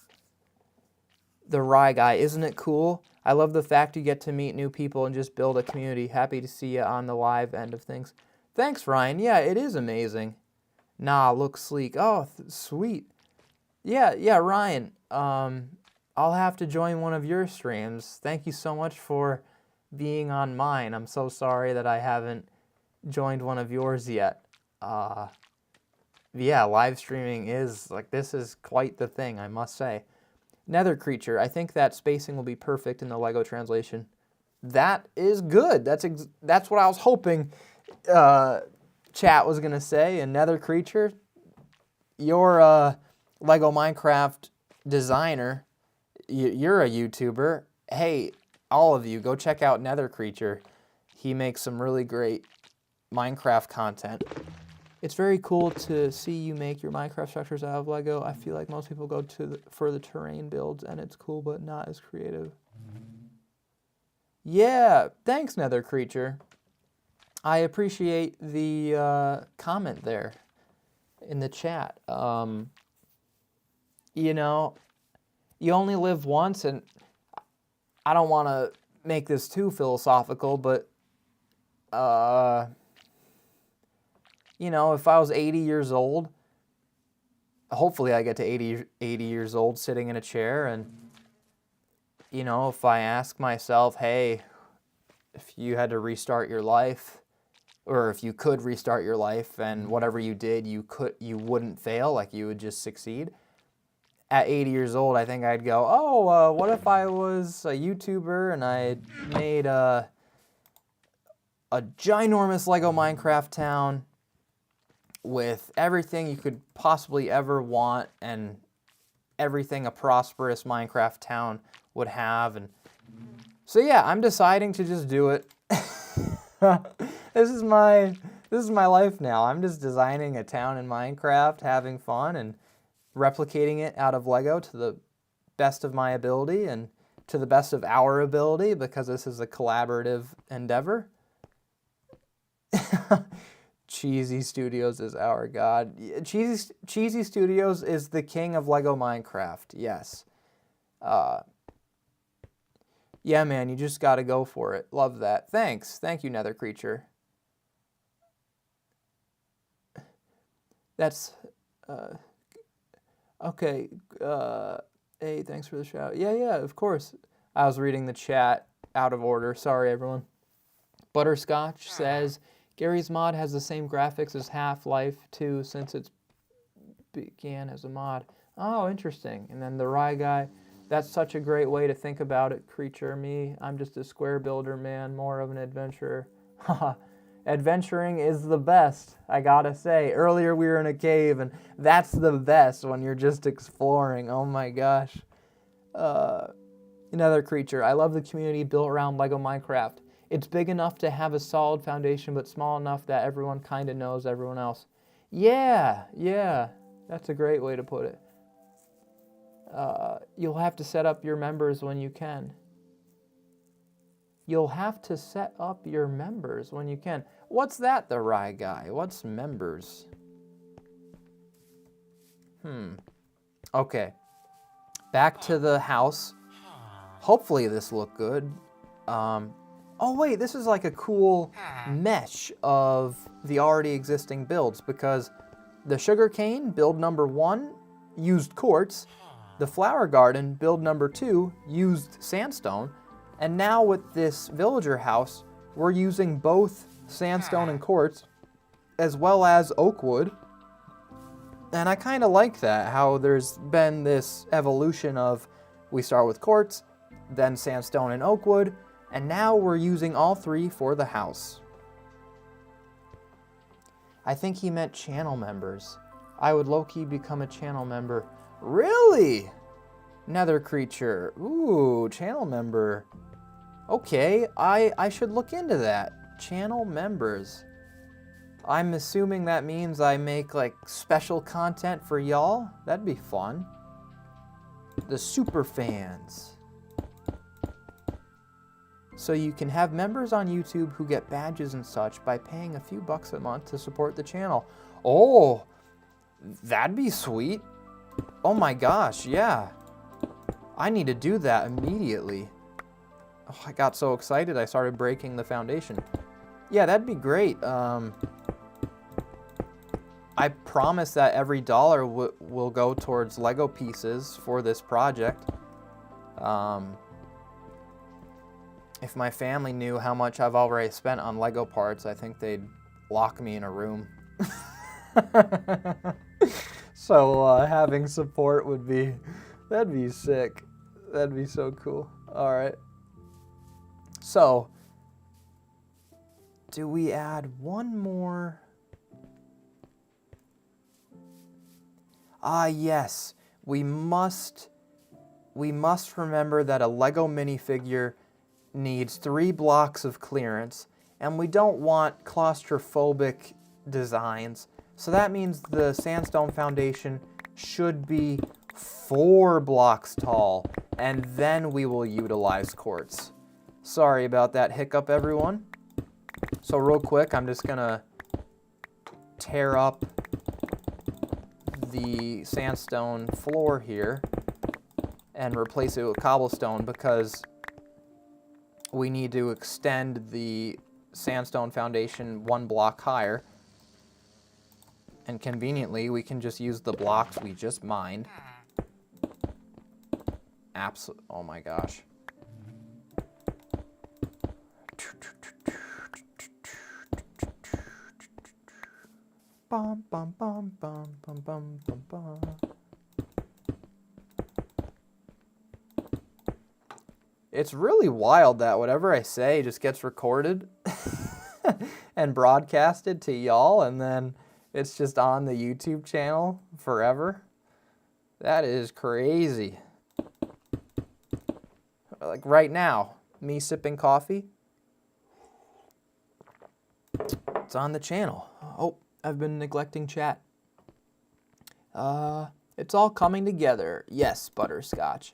The Rye Guy, isn't it cool? I love the fact you get to meet new people and just build a community. Happy to see you on the live end of things. Thanks, Ryan. Yeah, it is amazing. Nah, looks sleek. Oh, sweet. Yeah, Ryan. I'll have to join one of your streams. Thank you so much for being on mine. I'm so sorry that I haven't joined one of yours yet. Yeah, live streaming is, this is quite the thing, I must say. Nether Creature, I think that spacing will be perfect in the Lego translation. That is good. That's what I was hoping chat was going to say. And Nether Creature, you're Lego Minecraft designer. You're a YouTuber. Hey, all of you, go check out Nether Creature. He makes some really great Minecraft content. It's very cool to see you make your Minecraft structures out of Lego. I feel like most people go for the terrain builds, and it's cool, but not as creative. Yeah, thanks, Nether Creature. I appreciate the comment there in the chat. You know, you only live once, and I don't want to make this too philosophical, but, you know, if I was 80 years old, hopefully I get to 80 years old sitting in a chair, and, you know, if I ask myself, hey, if you had to restart your life, or if you could restart your life and whatever you did, you wouldn't fail, like you would just succeed. At 80 years old, I think I'd go, oh, what if I was a YouTuber and I made a ginormous Lego Minecraft town with everything you could possibly ever want and everything a prosperous Minecraft town would have. And so yeah, I'm deciding to just do it. This is my life now. I'm just designing a town in Minecraft, having fun, and replicating it out of Lego to the best of my ability and to the best of our ability, because this is a collaborative endeavor. Cheesy Studios is our god. Cheesy Studios is the king of Lego Minecraft, yes. Yeah, man, you just gotta go for it. Love that. Thanks. Thank you, Nether Creature. That's, okay, hey, thanks for the shout. Yeah, of course. I was reading the chat out of order. Sorry, everyone. Butterscotch says, Gary's mod has the same graphics as Half-Life 2 since it began as a mod. Oh, interesting. And then the Rye Guy, that's such a great way to think about it, Creature. Me, I'm just a square builder, man, more of an adventurer. Haha. Adventuring is the best, I gotta say. Earlier we were in a cave, and that's the best when you're just exploring. Oh my gosh. Another Creature. I love the community built around Lego Minecraft. It's big enough to have a solid foundation, but small enough that everyone kind of knows everyone else. Yeah. That's a great way to put it. You'll have to set up your members when you can. You'll have to set up your members when you can. What's that, the Rye guy? What's members? Okay. Back to the house. Hopefully this looked good. Oh wait, this is like a cool mesh of the already existing builds, because the sugarcane, build number 1, used quartz. The flower garden, build number 2, used sandstone. And now with this villager house, we're using both sandstone and quartz, as well as oak wood. And I kind of like that, how there's been this evolution of we start with quartz, then sandstone and oak wood, and now we're using all 3 for the house. I think he meant channel members. I would low-key become a channel member. Really? Nether creature. Ooh, channel member. Okay, I should look into that. Channel members. I'm assuming that means I make like special content for y'all. That'd be fun. The super fans. So you can have members on YouTube who get badges and such by paying a few bucks a month to support the channel. Oh, that'd be sweet. Oh my gosh, yeah. I need to do that immediately. Oh, I got so excited I started breaking the foundation. Yeah, that'd be great. I promise that every dollar will go towards Lego pieces for this project. If my family knew how much I've already spent on Lego parts, I think they'd lock me in a room. So having support would be, that'd be sick. That'd be so cool. All right. So, do we add one more? Ah, yes. We must remember that a Lego minifigure needs 3 blocks of clearance, and we don't want claustrophobic designs. So that means the sandstone foundation should be 4 blocks tall, and then we will utilize quartz. Sorry about that hiccup, everyone. So real quick, I'm just gonna tear up the sandstone floor here and replace it with cobblestone, because we need to extend the sandstone foundation 1 block higher. And conveniently, we can just use the blocks we just mined. Oh my gosh. Bum, bum, bum, bum, bum, bum, bum, bum. It's really wild that whatever I say just gets recorded and broadcasted to y'all, and then it's just on the YouTube channel forever. That is crazy. Like right now, me sipping coffee. It's on the channel. Oh, I've been neglecting chat. It's all coming together. Yes, Butterscotch.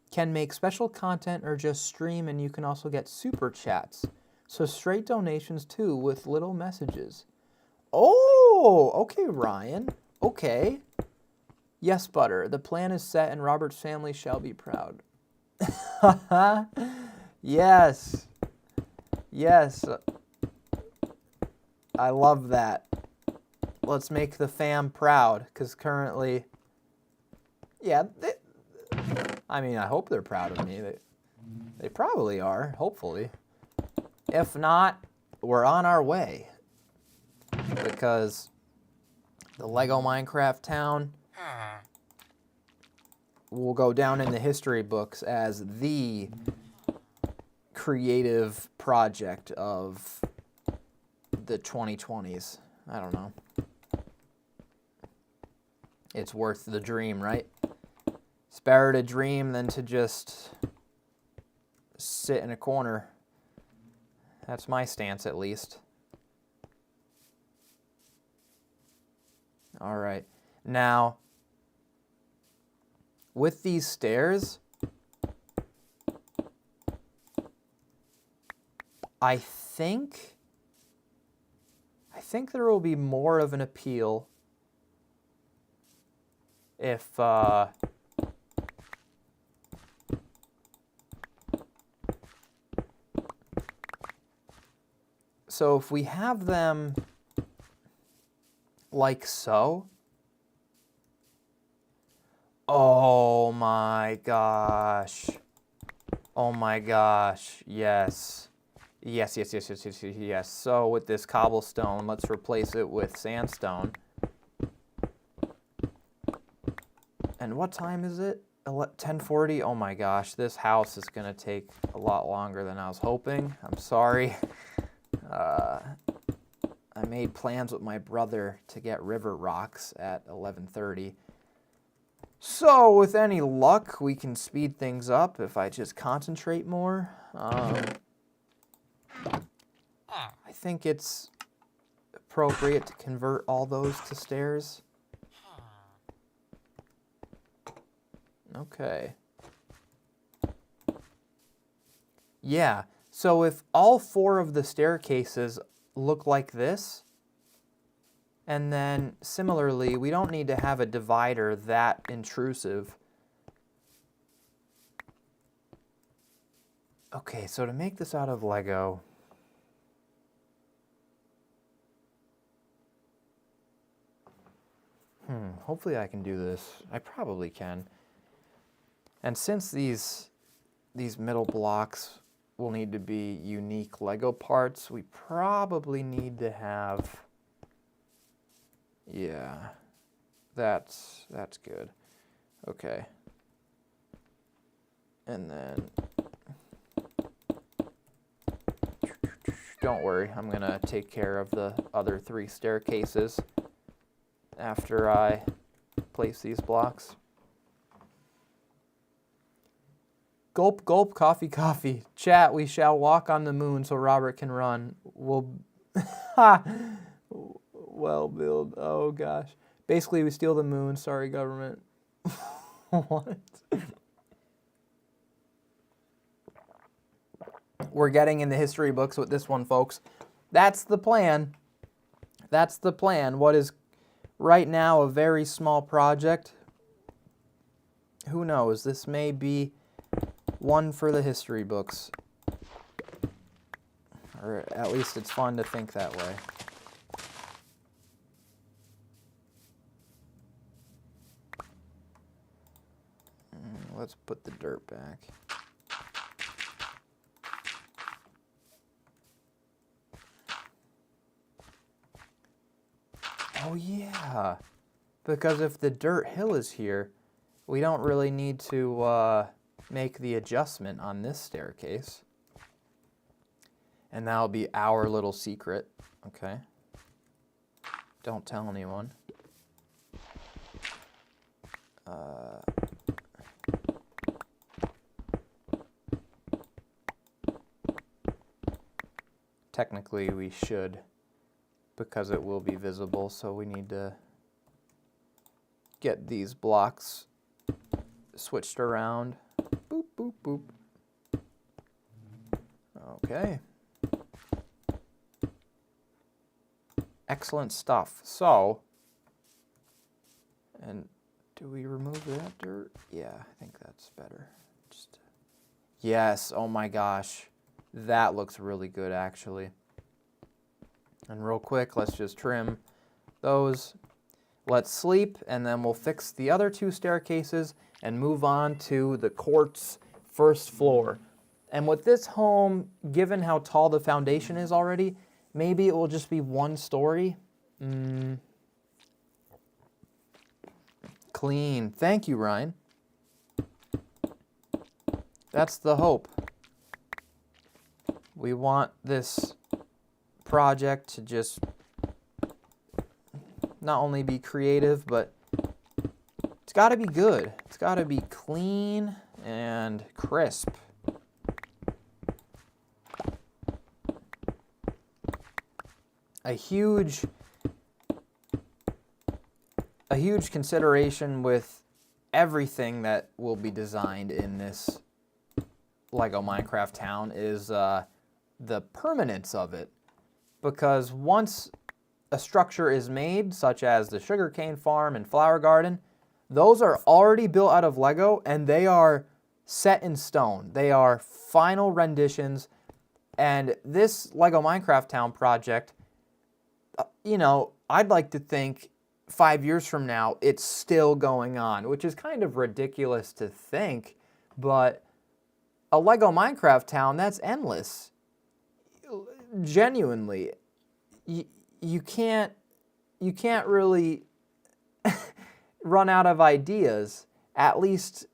Can make special content or just stream, and you can also get super chats. So straight donations too with little messages. Oh, okay, Ryan. Okay. Yes, Butter. The plan is set and Robert's family shall be proud. Yes. Yes. I love that. Let's make the fam proud, because currently, yeah, I mean, I hope they're proud of me. They probably are, hopefully. If not, we're on our way. Because the Lego Minecraft town will go down in the history books as the creative project of the 2020s. I don't know. It's worth the dream, right? It's better to dream than to just sit in a corner. That's my stance, at least. All right. Now, with these stairs, I think there will be more of an appeal if so if we have them like so. Oh my gosh. Oh my gosh. Yes. Yes, yes, yes, yes, yes, yes, yes. So with this cobblestone, let's replace it with sandstone. And what time is it? 10:40? Oh my gosh, this house is gonna take a lot longer than I was hoping. I'm sorry. I made plans with my brother to get river rocks at 11:30. So with any luck, we can speed things up if I just concentrate more. I think it's appropriate to convert all those to stairs. Okay. Yeah, so if all 4 of the staircases look like this, and then similarly, we don't need to have a divider that intrusive. Okay, so to make this out of Lego, hopefully I can do this. I probably can. And since these middle blocks will need to be unique Lego parts, we probably need to have, yeah, that's good. Okay. And then, don't worry, I'm gonna take care of the other 3 staircases after I place these blocks. Gulp, gulp, coffee, coffee. Chat, we shall walk on the moon so Robert can run. We'll... well, build. Oh, gosh. Basically, we steal the moon. Sorry, government. What? We're getting in the history books with this one, folks. That's the plan. That's the plan. What is right now a very small project. Who knows? This may be one for the history books. Or at least it's fun to think that way. Let's put the dirt back. Oh yeah, because if the dirt hill is here, we don't really need to make the adjustment on this staircase. And that'll be our little secret, okay? Don't tell anyone. Technically we should, because it will be visible, so we need to get these blocks switched around. Boop, boop, boop. Okay. Excellent stuff. So, and do we remove that dirt? Yeah, I think that's better. Just, yes, oh my gosh. That looks really good, actually. And real quick, let's just trim those. Let's sleep, and then we'll fix the other 2 staircases and move on to the court's first floor. And with this home, given how tall the foundation is already, maybe it will just be 1 story. Clean. Thank you, Ryan. That's the hope. We want this project to just not only be creative, but it's got to be good. It's got to be clean and crisp. A huge a huge consideration with everything that will be designed in this Lego Minecraft town is the permanence of it. Because once a structure is made, such as the sugarcane farm and flower garden, those are already built out of Lego and they are set in stone. They are final renditions. And this Lego Minecraft town project, you know, I'd like to think 5 years from now, it's still going on, which is kind of ridiculous to think, but a Lego Minecraft town, that's endless. Genuinely, you can't really run out of ideas, at least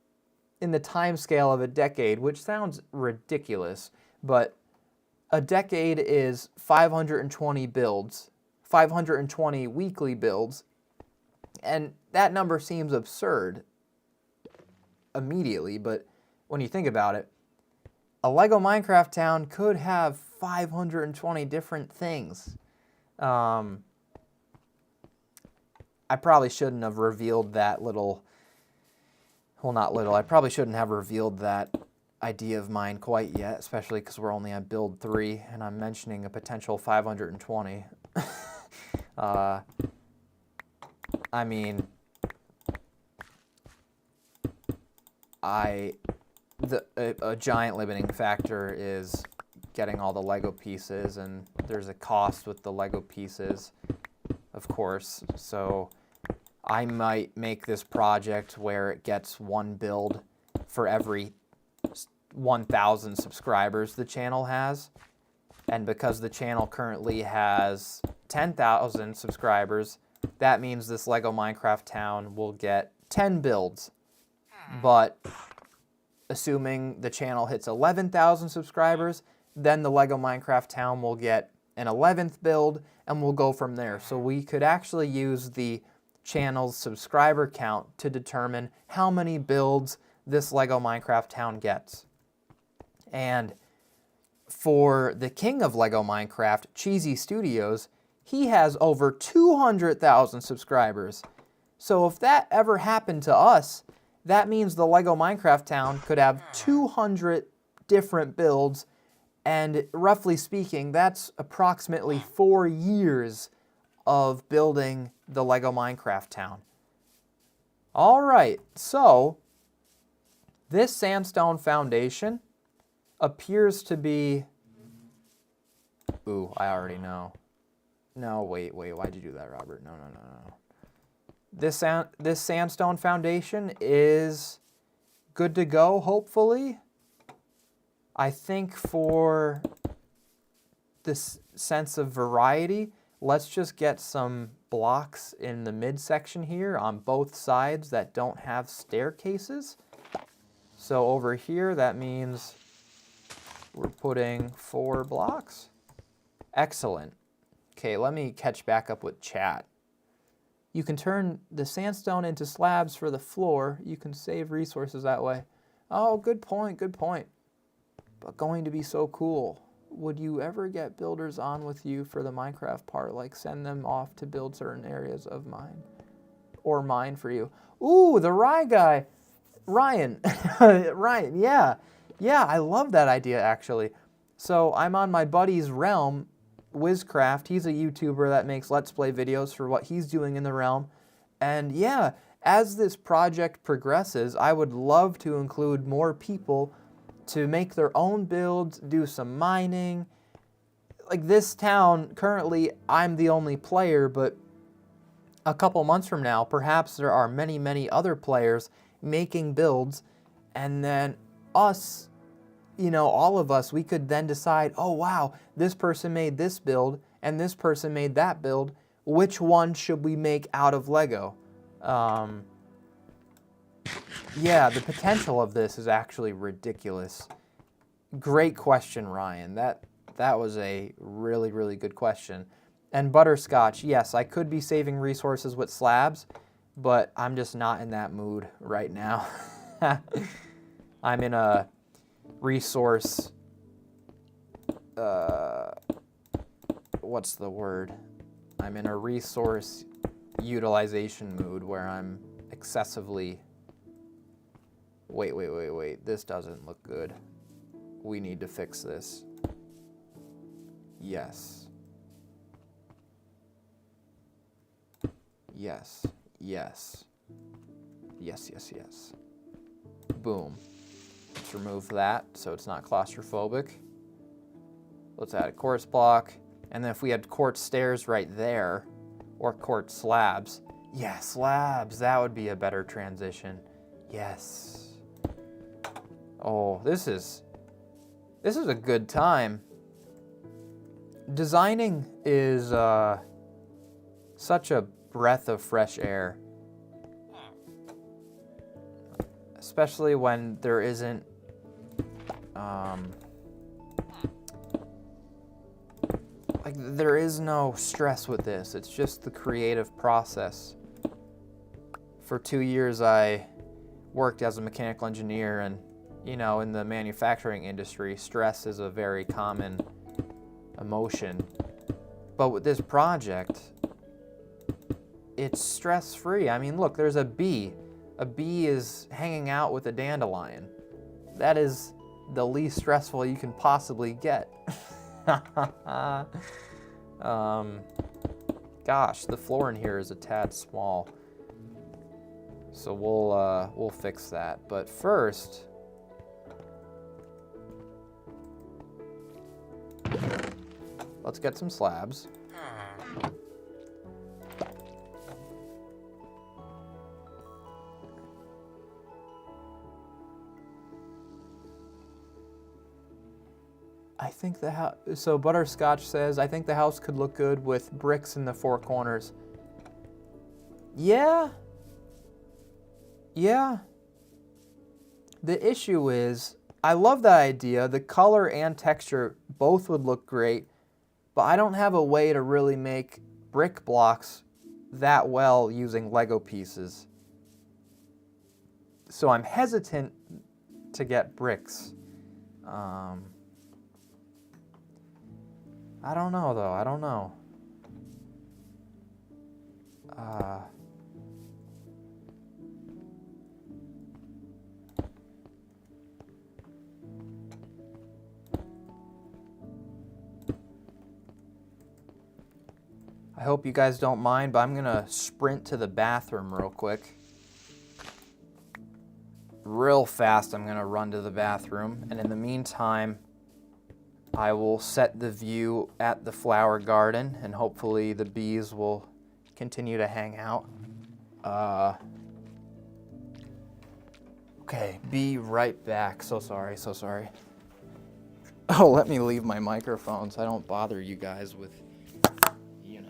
in the time scale of a decade, which sounds ridiculous, but a decade is 520 builds, 520 weekly builds, and that number seems absurd immediately, but when you think about it, a Lego Minecraft town could have 520 different things. I probably shouldn't have revealed that little, well, not little, I probably shouldn't have revealed that idea of mine quite yet, especially because we're only on build 3 and I'm mentioning a potential 520. I mean, a giant limiting factor is getting all the Lego pieces, and there's a cost with the Lego pieces, of course. So I might make this project where it gets one build for every 1,000 subscribers the channel has. And because the channel currently has 10,000 subscribers, that means this Lego Minecraft town will get 10 builds. But assuming the channel hits 11,000 subscribers, then the Lego Minecraft town will get an 11th build, and we'll go from there. So we could actually use the channel's subscriber count to determine how many builds this Lego Minecraft town gets. And for the king of Lego Minecraft, Cheesy Studios, he has over 200,000 subscribers. So if that ever happened to us, that means the Lego Minecraft town could have 200 different builds, and roughly speaking, that's approximately 4 years of building the Lego Minecraft town. All right, so this sandstone foundation appears to be, ooh, I already know. No, wait, why'd you do that, Robert? No. This sandstone foundation is good to go, hopefully. I think for this sense of variety, let's just get some blocks in the midsection here on both sides that don't have staircases. So over here, that means we're putting 4 blocks. Excellent. Okay, let me catch back up with chat. You can turn the sandstone into slabs for the floor. You can save resources that way. Oh, good point, good point. But going to be so cool. Would you ever get builders on with you for the Minecraft part? Like send them off to build certain areas of mine? Or mine for you? Ooh, the Rye guy. Ryan. Ryan, yeah. Yeah, I love that idea actually. So I'm on my buddy's realm, Wizcraft. He's a YouTuber that makes Let's Play videos for what he's doing in the realm. And yeah, as this project progresses, I would love to include more people to make their own builds, do some mining. Like this town, currently I'm the only player, but a couple months from now, perhaps there are many, many other players making builds, and then us, you know, all of us, we could then decide, oh wow, this person made this build, and this person made that build. Which one should we make out of Lego? Yeah, the potential of this is actually ridiculous. Great question, Ryan. That was a really, really good question. And Butterscotch, yes, I could be saving resources with slabs, but I'm just not in that mood right now. I'm in a resource, what's the word? I'm in a resource utilization mood where I'm excessively... Wait. This doesn't look good. We need to fix this. Yes. Yes. Yes. Yes, yes, yes. Boom. Let's remove that so it's not claustrophobic. Let's add a quartz block. And then if we had quartz stairs right there, or quartz slabs. Yeah, slabs. That would be a better transition. Yes. Oh, this is a good time. Designing is such a breath of fresh air. Especially when there isn't like there is no stress with this. It's just the creative process. For 2 years I worked as a mechanical engineer, and you know, in the manufacturing industry, stress is a very common emotion. But with this project, it's stress-free. I mean, look, there's a bee. A bee is hanging out with a dandelion. That is the least stressful you can possibly get. Gosh, the floor in here is a tad small. So we'll fix that. But first, let's get some slabs. I think the house, so Butterscotch says, I think the house could look good with bricks in the four corners. Yeah. Yeah. The issue is, I love that idea. The color and texture both would look great, but I don't have a way to really make brick blocks that well using Lego pieces. So I'm hesitant to get bricks. I don't know, though. I don't know. I hope you guys don't mind, but I'm going to sprint to the bathroom real quick. Real fast, I'm going to run to the bathroom. And in the meantime, I will set the view at the flower garden, and hopefully the bees will continue to hang out. Okay, be right back. So sorry. Oh, let me leave my microphone so I don't bother you guys with, you know.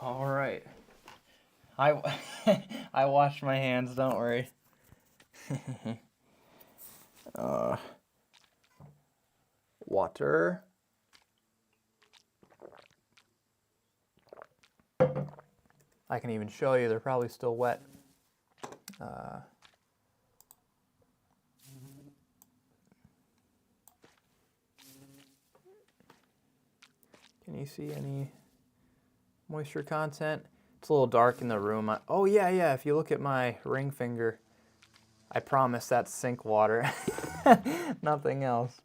All right. I washed my hands, don't worry. Water. I can even show you, they're probably still wet. Can you see any moisture content? It's a little dark in the room. Oh yeah, if you look at my ring finger, I promise that's sink water. Nothing else.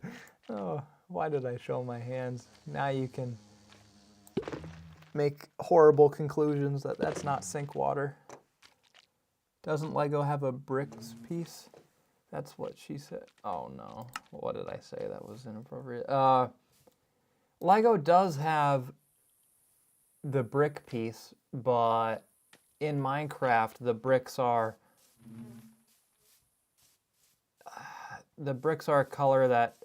Oh, why did I show my hands? Now you can make horrible conclusions that that's not sink water. Doesn't Lego have a bricks piece? That's what she said. Oh no, what did I say? That was inappropriate. Lego does have the brick piece, but in Minecraft, the bricks are a color that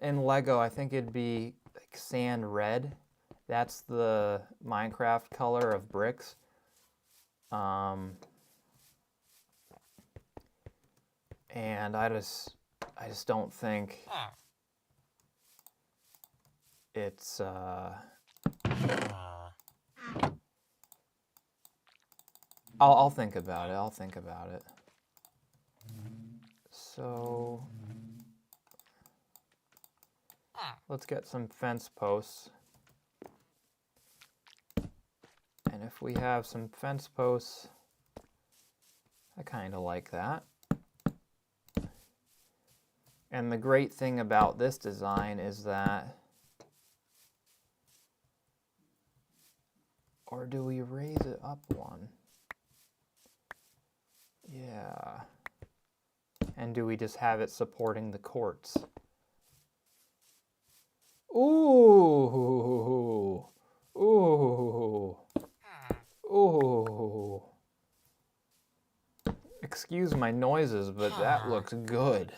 in Lego, I think it'd be like sand red. That's the Minecraft color of bricks. And I just don't think it's I'll think about it. So let's get some fence posts. And if we have some fence posts, I kind of like that. And the great thing about this design is that, or do we raise it up one? Yeah. And do we just have it supporting the courts? Ooh. Ooh. Ooh. Excuse my noises, but that looks good.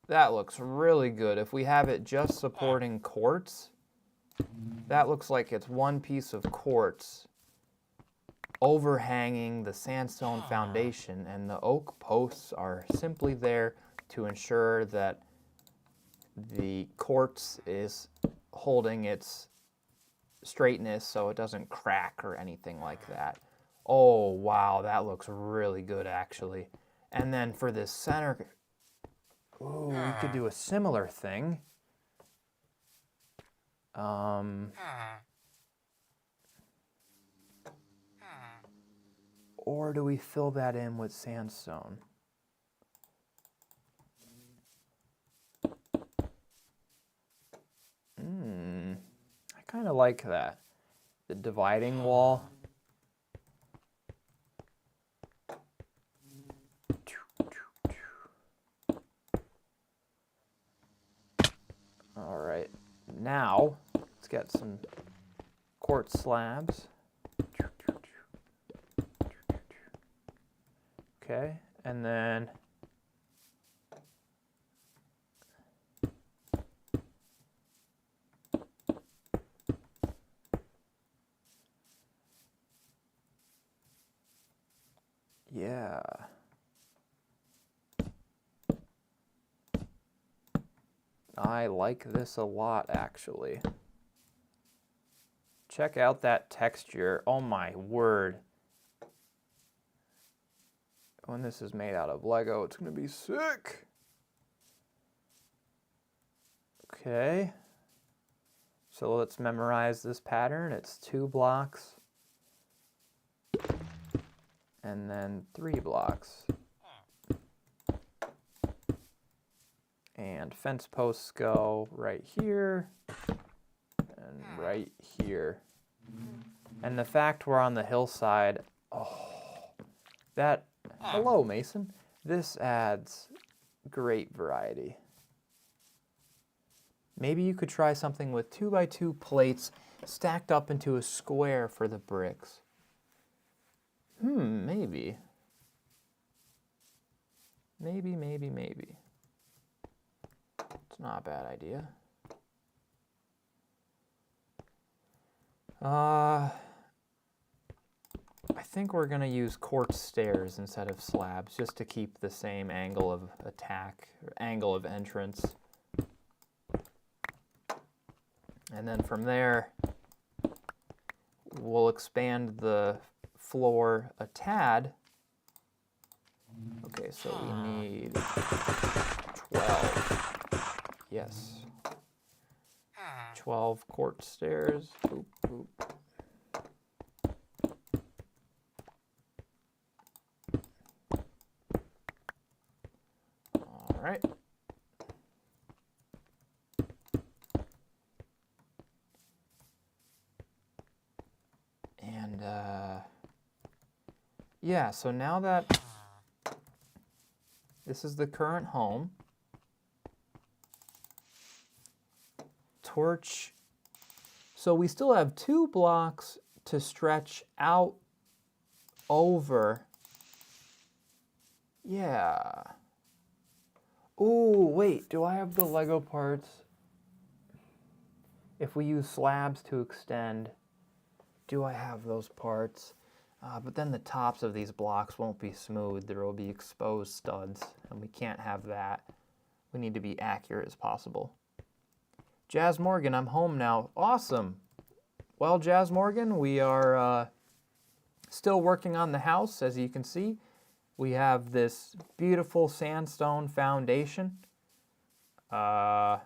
That looks really good. If we have it just supporting quartz, that looks like it's one piece of quartz overhanging the sandstone foundation, and the oak posts are simply there to ensure that the quartz is holding its straightness so it doesn't crack or anything like that. Oh, wow, that looks really good, actually. And then for this center, ooh, we could do a similar thing. Or do we fill that in with sandstone? I kind of like that. The dividing wall. All right, now let's get some quartz slabs. Okay, and then yeah. I like this a lot, actually. Check out that texture. Oh my word. When this is made out of Lego, it's going to be sick. Okay. So let's memorize this pattern. It's 2 blocks. And then 3 blocks. And fence posts go right here and right here. And the fact we're on the hillside, hello Mason, this adds great variety. Maybe you could try something with 2x2 plates stacked up into a square for the bricks. Maybe. Maybe. It's not a bad idea. I think we're going to use quartz stairs instead of slabs just to keep the same angle of attack, or angle of entrance. And then from there, we'll expand the floor a tad. Okay, so we need 12. Yes. 12 quartz stairs. Boop, boop. All right. And yeah, so now that this is the current home, torch. So we still have 2 blocks to stretch out over. Yeah. Ooh, wait, do I have the Lego parts? If we use slabs to extend, do I have those parts? But then the tops of these blocks won't be smooth. There will be exposed studs, and we can't have that. We need to be accurate as possible. Jazz Morgan, I'm home now. Awesome. Well, Jazz Morgan, we are still working on the house, as you can see. We have this beautiful sandstone foundation. Now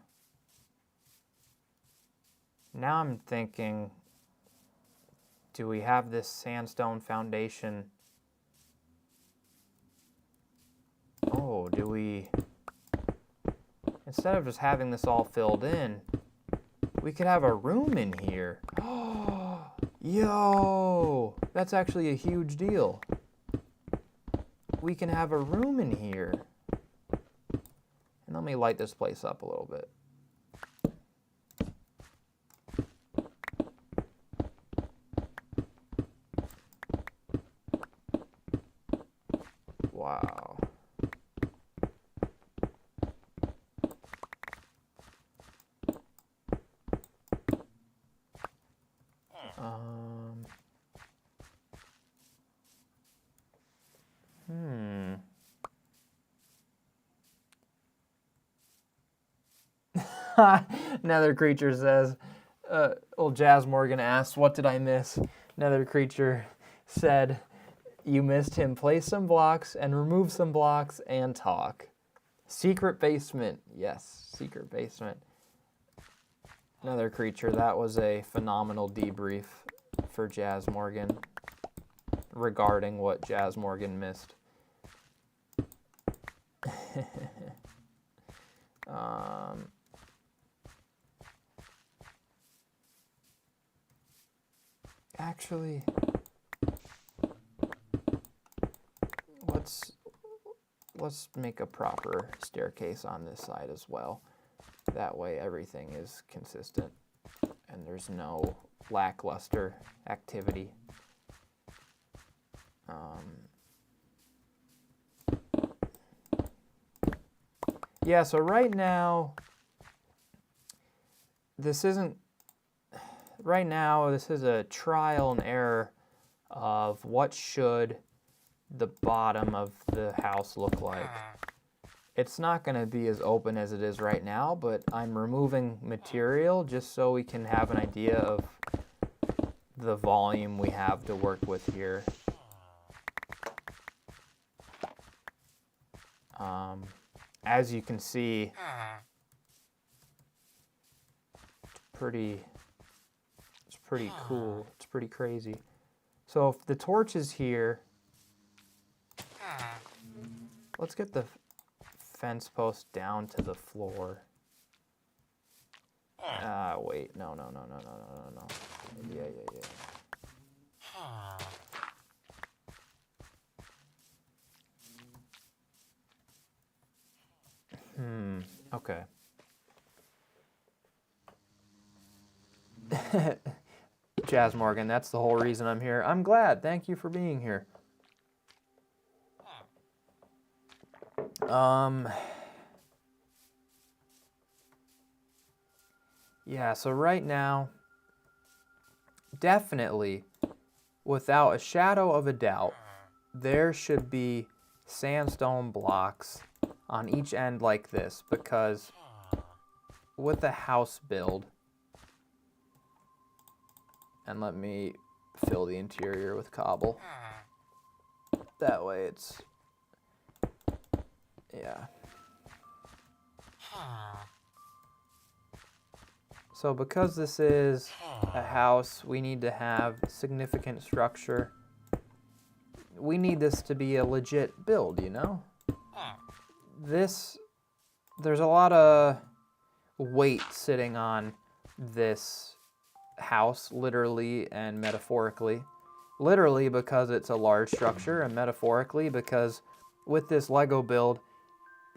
I'm thinking, do we have this sandstone foundation? Oh, do we... Instead of just having this all filled in, we could have a room in here. Oh, yo, that's actually a huge deal. We can have a room in here. And let me light this place up a little bit. Wow. Nether Creature says, old Jazz Morgan asks, what did I miss? Nether Creature said, you missed him place some blocks and remove some blocks and talk. Secret basement. Yes, secret basement. Nether Creature, that was a phenomenal debrief for Jazz Morgan regarding what Jazz Morgan missed. Actually, let's make a proper staircase on this side as well. That way everything is consistent and there's no lackluster activity. Yeah, so right now, this is a trial and error of what should the bottom of the house look like. It's not going to be as open as it is right now, but I'm removing material just so we can have an idea of the volume we have to work with here. As you can see, it's pretty cool. It's pretty crazy. So if the torch is here, let's get the fence post down to the floor. Wait, no. Yeah. Okay. Jazz Morgan, that's the whole reason I'm here. I'm glad. Thank you for being here. Yeah, so right now, definitely, without a shadow of a doubt, there should be sandstone blocks on each end like this, because with the house build, and let me fill the interior with cobble. That way it's, yeah. So because this is a house, we need to have significant structure. We need this to be a legit build, you know? There's a lot of weight sitting on this house, literally and metaphorically. Literally because it's a large structure, and metaphorically because with this Lego build,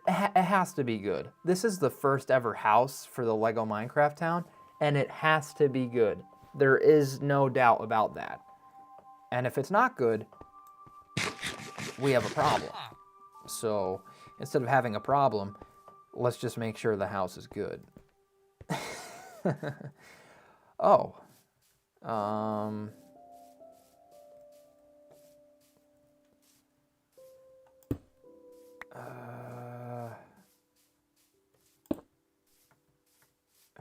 it has to be good. This is the first ever house for the Lego Minecraft town, and it has to be good. There is no doubt about that. And if it's not good, we have a problem. So instead of having a problem, let's just make sure the house is good. Oh.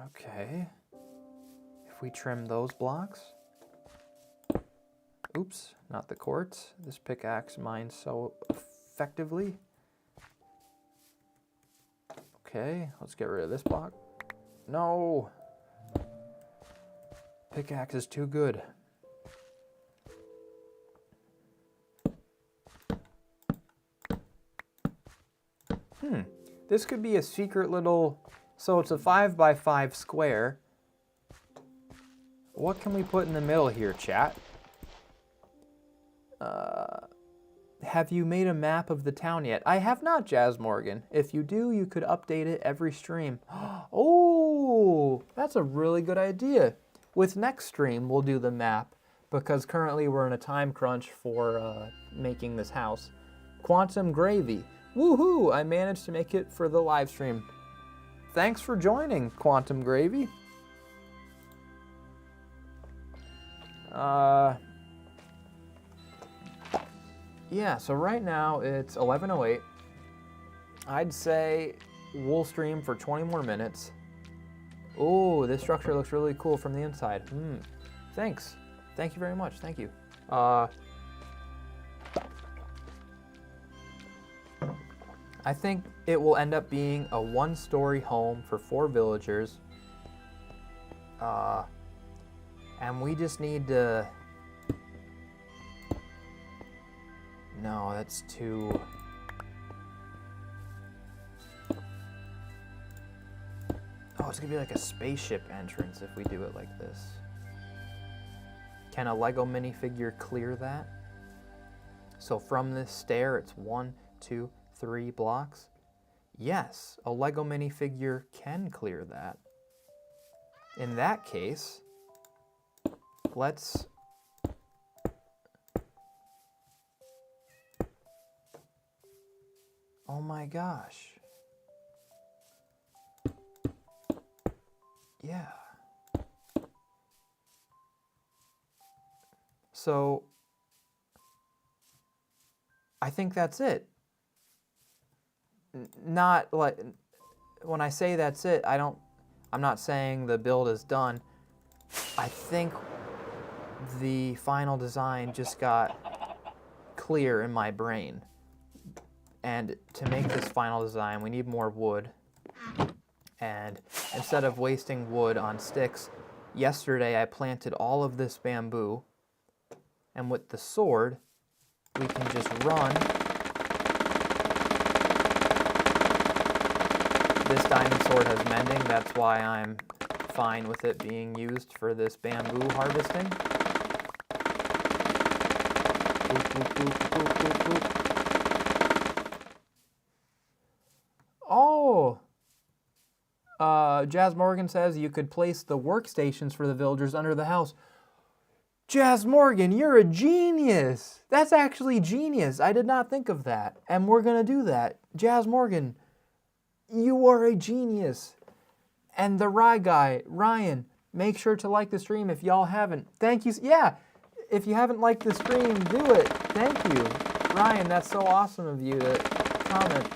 Okay. If we trim those blocks. Oops, not the quartz. This pickaxe mines so effectively. Okay, let's get rid of this block. No! Pickaxe is too good. This could be a secret little... So it's a 5x5 square. What can we put in the middle here, chat? Have you made a map of the town yet? I have not, Jazz Morgan. If you do, you could update it every stream. Oh, that's a really good idea. With next stream, we'll do the map because currently we're in a time crunch for making this house. Quantum Gravy. Woohoo! I managed to make it for the live stream. Thanks for joining, Quantum Gravy. Yeah, so right now it's 11:08. I'd say we'll stream for 20 more minutes. Oh, this structure looks really cool from the inside. Thanks. Thank you very much. Thank you. I think it will end up being a one-story home for 4 villagers. And we just need to... No, that's too... Oh, it's gonna be like a spaceship entrance if we do it like this. Can a Lego minifigure clear that? So from this stair, it's 1, 2, 3 blocks? Yes, a Lego minifigure can clear that. In that case, let's... Oh my gosh. Yeah. So, I think that's it. Not like, when I say that's it, I'm not saying the build is done. I think the final design just got clear in my brain. And to make this final design, we need more wood. And instead of wasting wood on sticks, yesterday I planted all of this bamboo. And with the sword, we can just run. This diamond sword has mending, that's why I'm fine with it being used for this bamboo harvesting. Boop, boop, boop, boop, boop, boop. Oh! Jazz Morgan says you could place the workstations for the villagers under the house. Jazz Morgan, you're a genius! That's actually genius. I did not think of that. And we're gonna do that. Jazz Morgan, you are a genius. And the Rye guy, Ryan, make sure to like the stream if y'all haven't. Thank you. Yeah, if you haven't liked the stream, do it. Thank you. Ryan, that's so awesome of you to comment.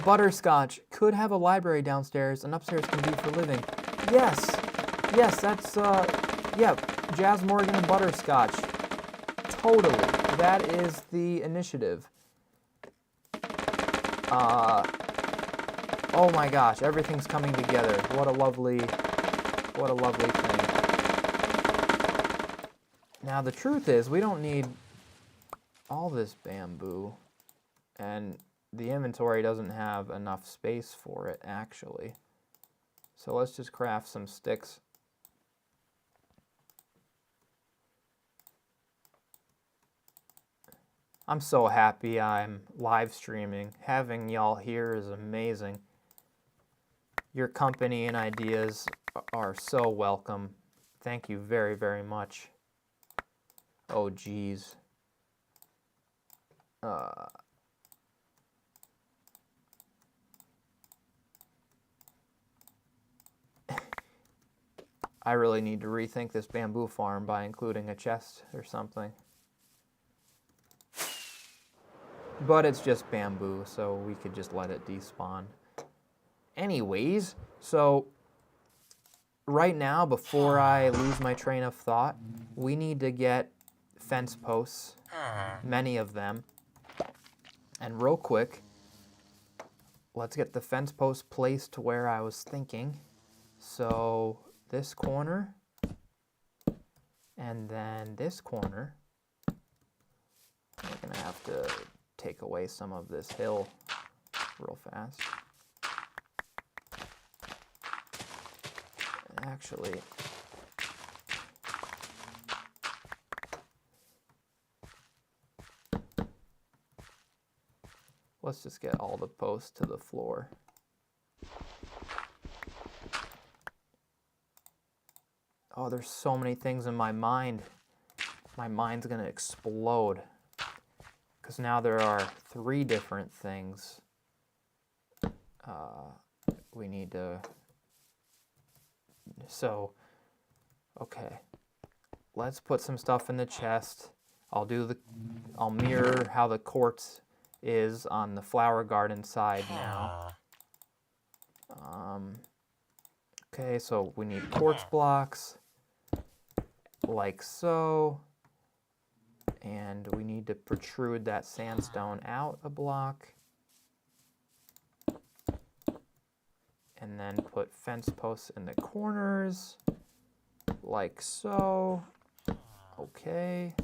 Butterscotch could have a library downstairs and upstairs can be for living. Yes, yes, that's, yeah, Jazz Morgan and Butterscotch. Totally. That is the initiative. Oh my gosh, everything's coming together. What a lovely thing. Now the truth is, we don't need all this bamboo, and the inventory doesn't have enough space for it, actually. So let's just craft some sticks. I'm so happy I'm live streaming. Having y'all here is amazing. Your company and ideas are so welcome. Thank you very, very much. Oh, geez. I really need to rethink this bamboo farm by including a chest or something. But it's just bamboo, so we could just let it despawn. Anyways, so right now, before I lose my train of thought, we need to get fence posts, many of them. And real quick, let's get the fence post placed to where I was thinking. So this corner, and then this corner. We're gonna have to take away some of this hill real fast. Actually, let's just get all the posts to the floor. Oh, there's so many things in my mind. My mind's gonna explode. Because now there are 3 different things we need to... So, okay. Let's put some stuff in the chest. I'll mirror how the quartz is on the flower garden side now. Okay, so we need quartz blocks, like so. And we need to protrude that sandstone out a block. And then put fence posts in the corners, like so. Okay.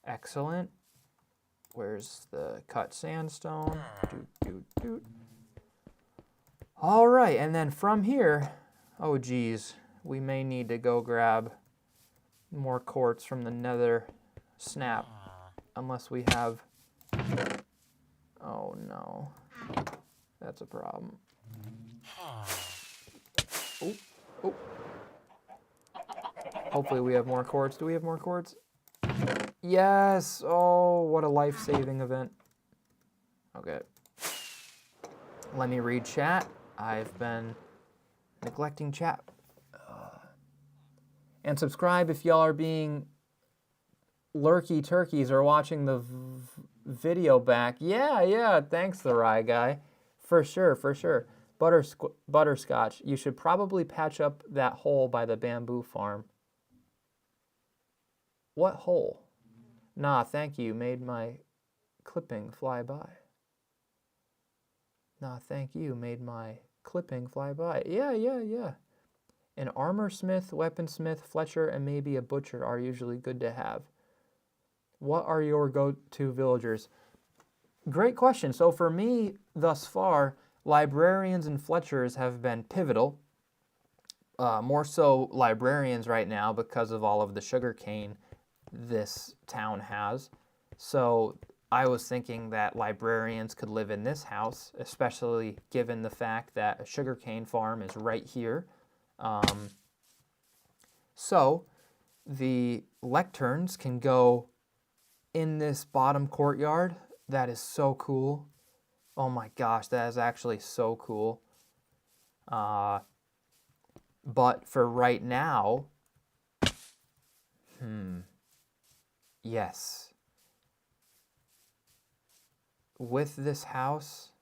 Excellent. Where's the cut sandstone? Doot, doot, doot. All right, and then from here, oh geez, we may need to go grab more quartz from the nether snap, unless we have... Oh no, that's a problem. Oh, oh. Hopefully we have more quartz. Do we have more quartz? Yes! Oh, what a life-saving event. Okay. Let me read chat. I've been neglecting chat. And subscribe if y'all are being lurky turkeys or watching the video back. Yeah, thanks, the Rye Guy. For sure. Butterscotch, you should probably patch up that hole by the bamboo farm. What hole? Nah, thank you, made my clipping fly by. Nah, thank you, made my clipping fly by. Yeah. An armor smith, weaponsmith, Fletcher, and maybe a butcher are usually good to have. What are your go-to villagers? Great question. So for me, thus far, librarians and Fletchers have been pivotal. More so librarians right now because of all of the sugarcane this town has. So I was thinking that librarians could live in this house, especially given the fact that a sugarcane farm is right here. So the lecterns can go in this bottom courtyard. That is so cool. Oh my gosh, that is actually so cool. But for right now, yes. With this house,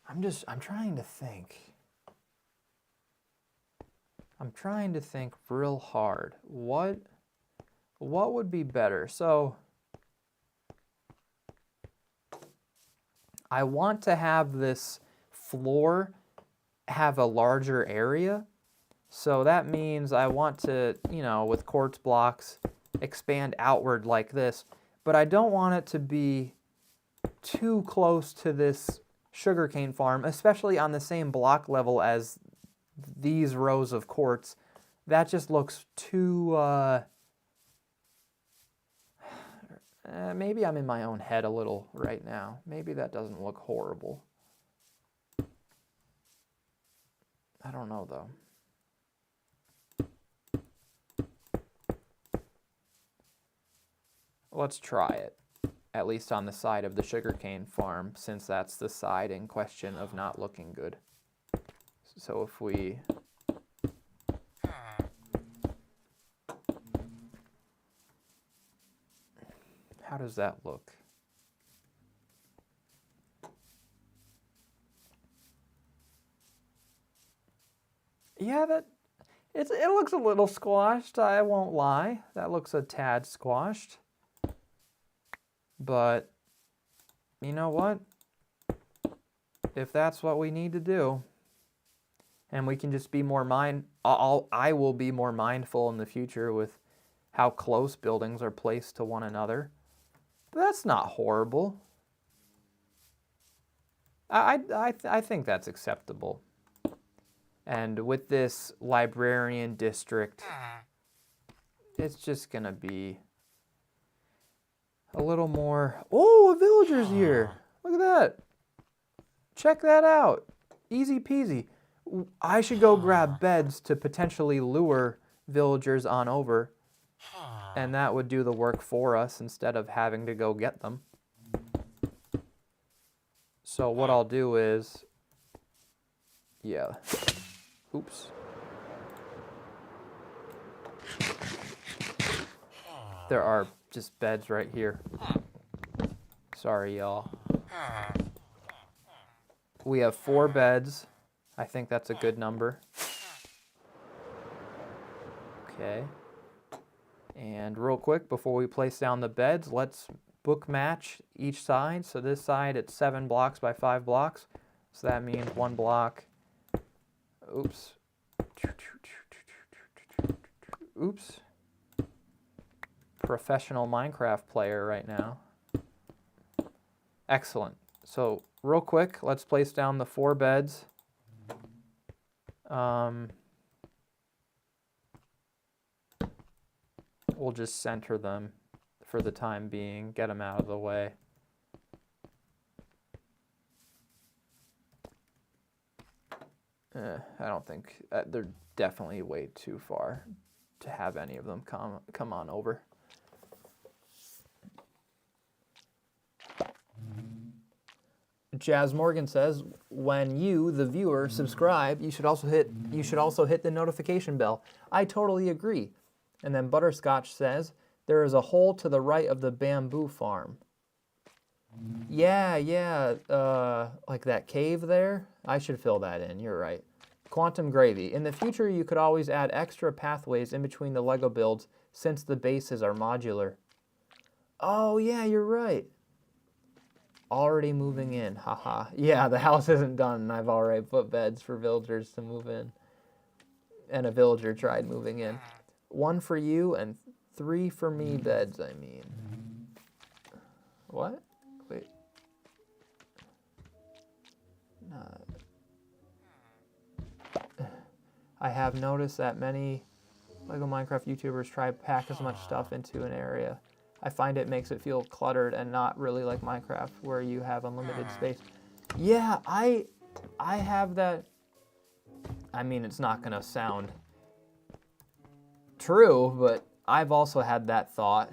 I'm trying to think. I'm trying to think real hard. What would be better? So I want to have this floor have a larger area. So that means I want to, you know, with quartz blocks, expand outward like this. But I don't want it to be too close to this sugarcane farm, especially on the same block level as these rows of quartz. That just looks too, maybe I'm in my own head a little right now. Maybe that doesn't look horrible. I don't know though. Let's try it, at least on the side of the sugarcane farm, since that's the side in question of not looking good. So if we... How does that look? Yeah, it looks a little squashed, I won't lie. That looks a tad squashed. But you know what? If that's what we need to do, and we can just be more I will be more mindful in the future with how close buildings are placed to one another. But that's not horrible. I think that's acceptable. And with this librarian district, it's just gonna be a little more... Oh, a villager's here. Look at that. Check that out. Easy peasy. I should go grab beds to potentially lure villagers on over. And that would do the work for us instead of having to go get them. So what I'll do is... Yeah. Oops. There are just beds right here. Sorry, y'all. We have 4 beds. I think that's a good number. Okay. And real quick, before we place down the beds, let's book match each side. So this side, it's 7 blocks by 5 blocks. So that means 1 block. Oops. Oops. Professional Minecraft player right now. Excellent. So real quick, let's place down the 4 beds. We'll just center them for the time being, get them out of the way. I don't think, they're definitely way too far to have any of them come on over. Jazz Morgan says, when you, the viewer, subscribe, you should also hit the notification bell. I totally agree. And then Butterscotch says, there is a hole to the right of the bamboo farm. Yeah, like that cave there. I should fill that in, you're right. Quantum Gravy. In the future, you could always add extra pathways in between the Lego builds since the bases are modular. Oh yeah, you're right. Already moving in, haha. Yeah, the house isn't done and I've already put beds for villagers to move in. And a villager tried moving in. 1 for you and 3 for me beds, I mean. What? Wait. I have noticed that many Lego Minecraft YouTubers try to pack as much stuff into an area. I find it makes it feel cluttered and not really like Minecraft where you have unlimited space. Yeah, I have that. I mean, it's not gonna sound true, but I've also had that thought.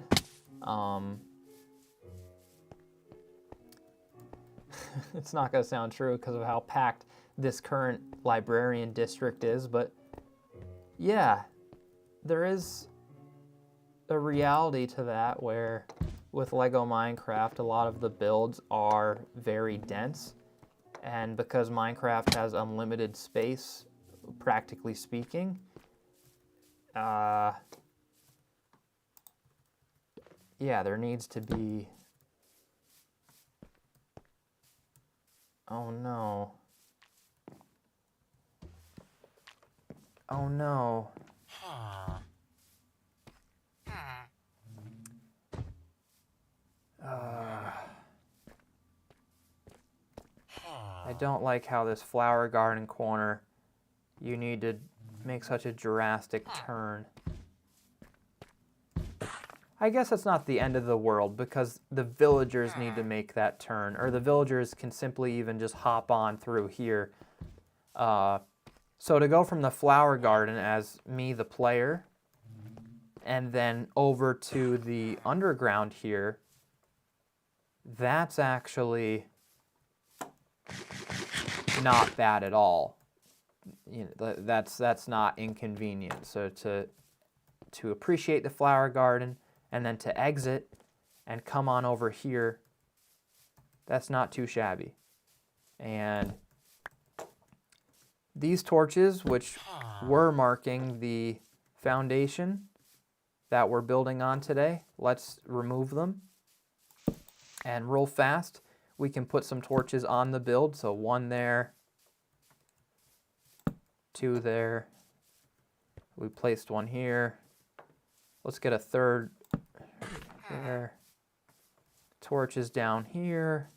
It's not gonna sound true because of how packed this current librarian district is, but yeah, there is a reality to that where with Lego Minecraft, a lot of the builds are very dense, and because Minecraft has unlimited space, practically speaking, Yeah, there needs to be... Oh no. Oh no. I don't like how this flower garden corner, you need to make such a drastic turn. I guess that's not the end of the world because the villagers need to make that turn, or the villagers can simply even just hop on through here. So to go from the flower garden as me, the player, and then over to the underground here, that's actually not bad at all. You know, that's not inconvenient. So to appreciate the flower garden and then to exit and come on over here, that's not too shabby. And these torches, which were marking the foundation that we're building on today, let's remove them. And real fast, we can put some torches on the build. So 1 there, 2 there. We placed 1 here. Let's get a 3rd there. Torches down here.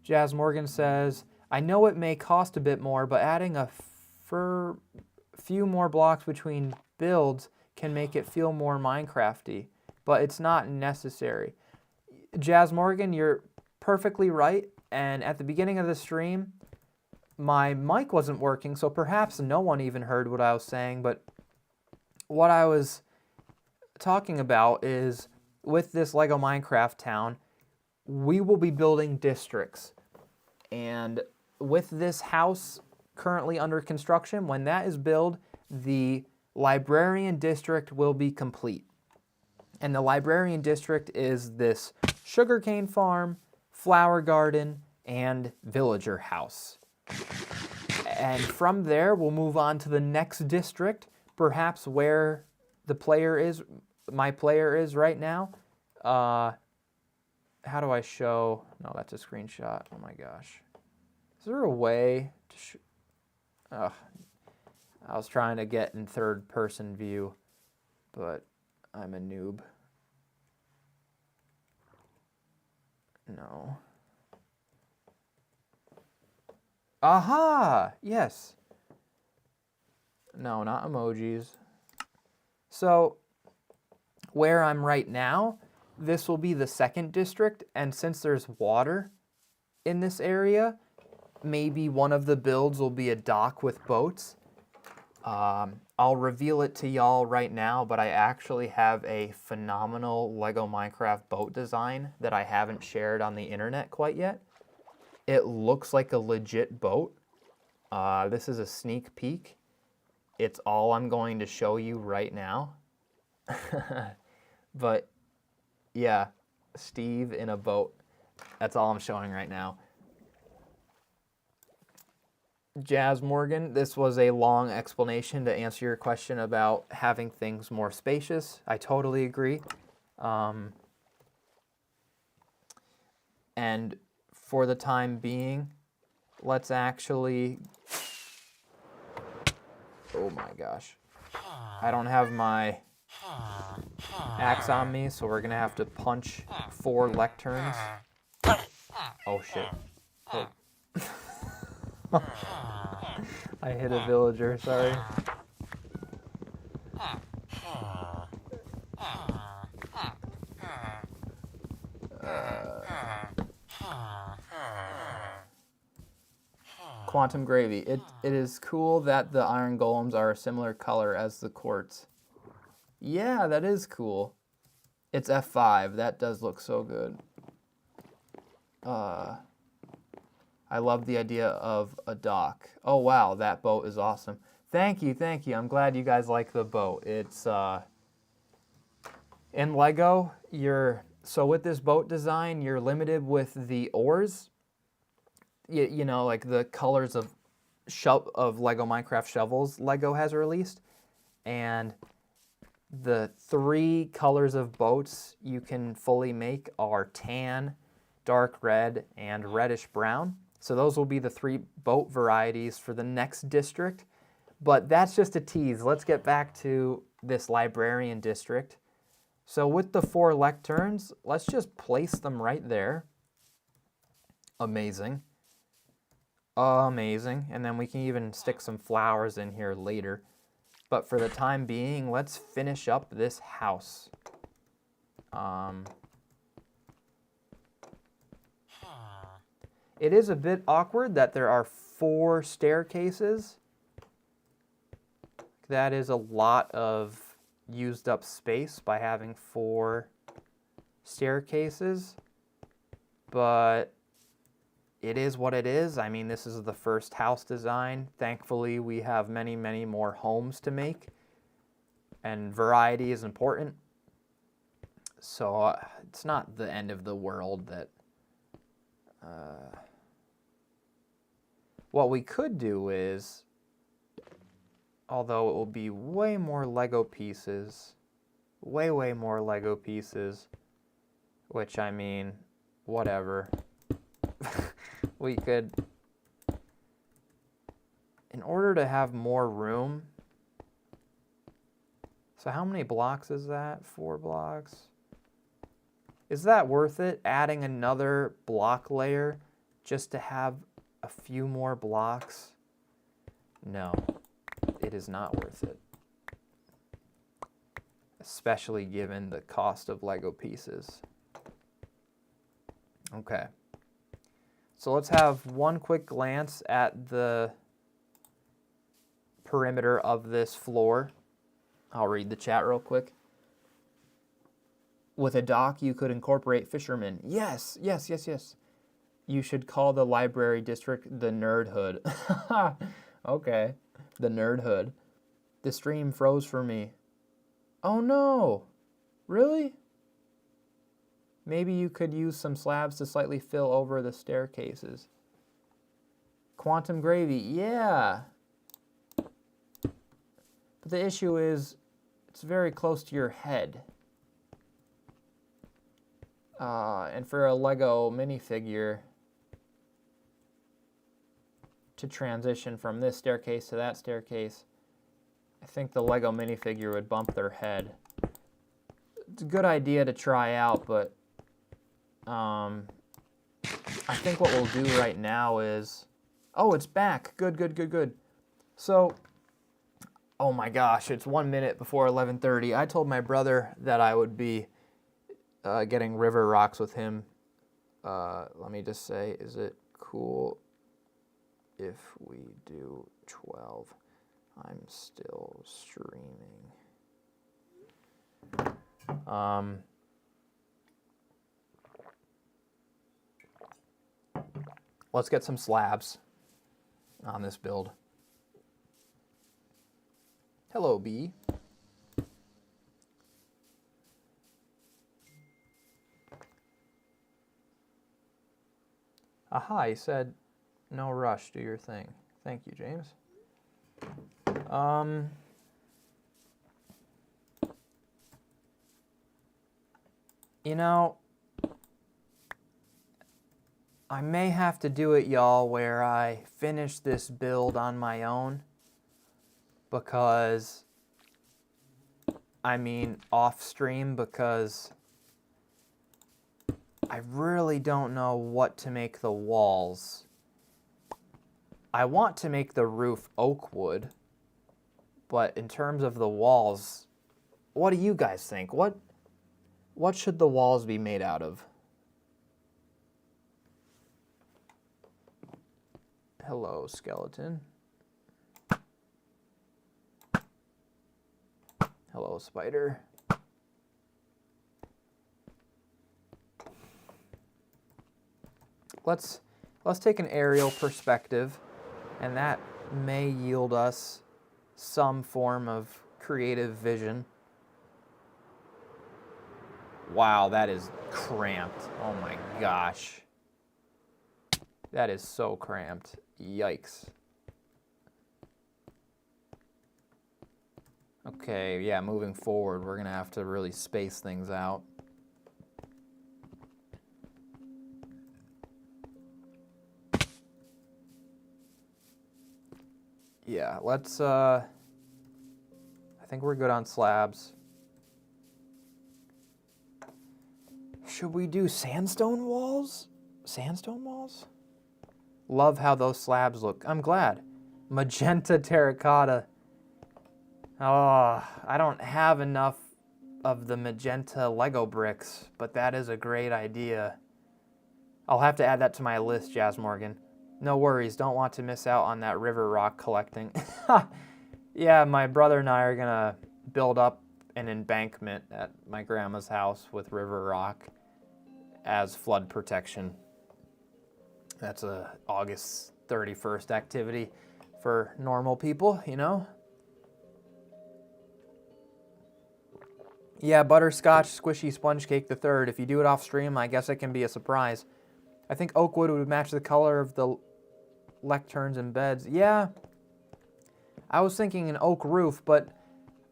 Jazz Morgan says, I know it may cost a bit more, but adding a few more blocks between builds can make it feel more Minecrafty, but it's not necessary. Jazz Morgan, you're perfectly right, and at the beginning of the stream, my mic wasn't working, so perhaps no one even heard what I was saying, but what I was talking about is with this Lego Minecraft town, we will be building districts. And with this house currently under construction, when that is built, the librarian district will be complete. And the librarian district is this sugarcane farm, flower garden, and villager house. And from there, we'll move on to the next district, perhaps where the player is, my player is right now. How do I show? No, that's a screenshot. Oh my gosh. Is there a way to I was trying to get in 3rd person view, but I'm a noob. No. Aha! Yes. No, not emojis. So, where I'm right now, this will be the 2nd district, and since there's water in this area, maybe one of the builds will be a dock with boats. I'll reveal it to y'all right now, but I actually have a phenomenal Lego Minecraft boat design that I haven't shared on the internet quite yet. It looks like a legit boat. This is a sneak peek. It's all I'm going to show you right now. But yeah, Steve in a boat. That's all I'm showing right now. Jazz Morgan, this was a long explanation to answer your question about having things more spacious. I totally agree. And for the time being, let's actually... Oh my gosh. I don't have my axe on me, so we're going to have to punch 4 lecterns. Oh shit. Oh. I hit a villager, sorry. Quantum Gravy. It is cool that the iron golems are a similar color as the quartz. Yeah, that is cool. It's F5. That does look so good. I love the idea of a dock. Oh wow, that boat is awesome. Thank you, thank you. I'm glad you guys like the boat. It's in Lego, so with this boat design, you're limited with the oars. you know, like the colors of Lego Minecraft shovels Lego has released, and the 3 colors of boats you can fully make are tan, dark red, and reddish brown. So those will be the 3 boat varieties for the next district. But that's just a tease. Let's get back to this librarian district. So with the 4 lecterns, let's just place them right there. Amazing. Amazing. And then we can even stick some flowers in here later. But for the time being, let's finish up this house. It is a bit awkward that there are 4 staircases. That is a lot of used up space by having 4 staircases. But it is what it is. I mean, this is the first house design. Thankfully, we have many, many more homes to make. And variety is important. So it's not the end of the world that... what we could do is, although it will be way more Lego pieces, way more Lego pieces, which I mean, whatever. We could, in order to have more room, so how many blocks is that? 4 blocks? Is that worth it, adding another block layer just to have a few more blocks? No, it is not worth it. Especially given the cost of Lego pieces. Okay. So let's have one quick glance at the perimeter of this floor. I'll read the chat real quick. With a dock, you could incorporate fishermen. Yes. You should call the library district the Nerd Hood. Okay, the Nerd Hood. The stream froze for me. Oh no, really? Maybe you could use some slabs to slightly fill over the staircases. Quantum gravy, yeah. But the issue is, it's very close to your head. And for a Lego minifigure to transition from this staircase to that staircase, I think the Lego minifigure would bump their head. It's a good idea to try out, but I think what we'll do right now is... Oh, it's back. Good. So, oh my gosh, it's 1 minute before 11:30. I told my brother that I would be getting river rocks with him. Let me just say, is it cool if we do 12? I'm still streaming. Let's get some slabs on this build. Hello, B. Aha, he said, no rush, do your thing. Thank you, James. You know, I may have to do it, y'all, where I finish this build on my own, because, I mean, off stream, because I really don't know what to make the walls. I want to make the roof oak wood, but in terms of the walls, what do you guys think? What should the walls be made out of? Hello, skeleton. Hello, spider. Let's take an aerial perspective, and that may yield us some form of creative vision. Wow, that is cramped. Oh my gosh. That is so cramped. Yikes. Okay, yeah, moving forward, we're gonna have to really space things out. Yeah, let's, I think we're good on slabs. Should we do sandstone walls? Sandstone walls? Love how those slabs look. I'm glad. Magenta terracotta. Oh, I don't have enough of the magenta Lego bricks, but that is a great idea. I'll have to add that to my list, Jazz Morgan. No worries, don't want to miss out on that river rock collecting. Yeah, my brother and I are gonna build up an embankment at my grandma's house with river rock as flood protection. That's a August 31st activity for normal people, you know? Yeah, butterscotch squishy sponge cake the third. If you do it off stream, I guess it can be a surprise. I think oak wood would match the color of the lecterns and beds. Yeah, I was thinking an oak roof, but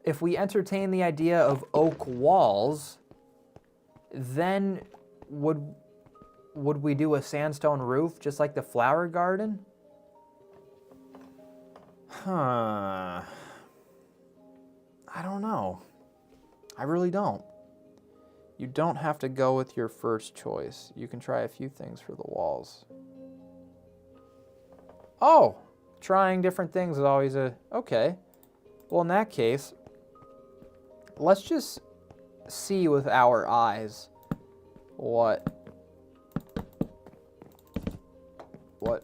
if we entertain the idea of oak walls, then would we do a sandstone roof just like the flower garden? Huh. I don't know. I really don't. You don't have to go with your first choice. You can try a few things for the walls. Oh, trying different things is always a... Okay. Well, in that case, let's just see with our eyes what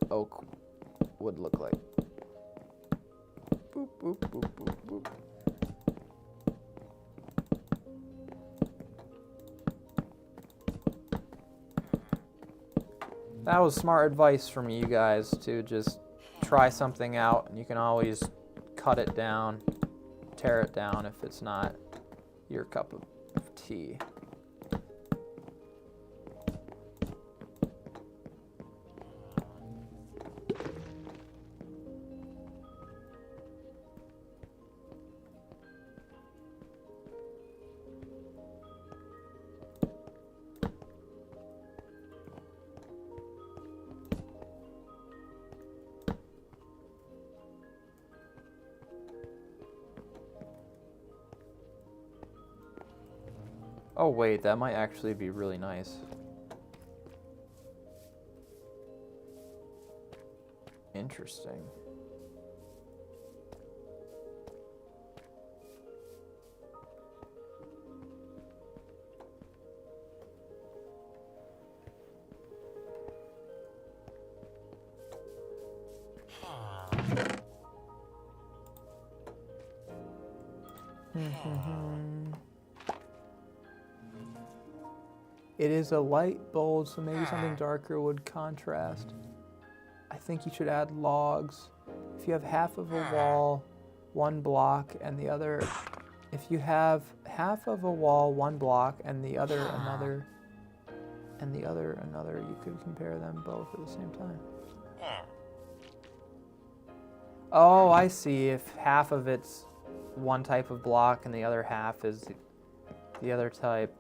oak would look like. Boop, boop, boop, boop, boop. That was smart advice from you guys to just try something out, and you can always cut it down, tear it down if it's not your cup of tea. Oh wait, that might actually be really nice. Interesting. It is a light bold, so maybe something darker would contrast. I think you should add logs. If you have half of a wall, one block, and the other... If you have half of a wall, one block, and the other another, and the other another, you could compare them both at the same time. Oh, I see. If half of it's one type of block and the other half is the other type.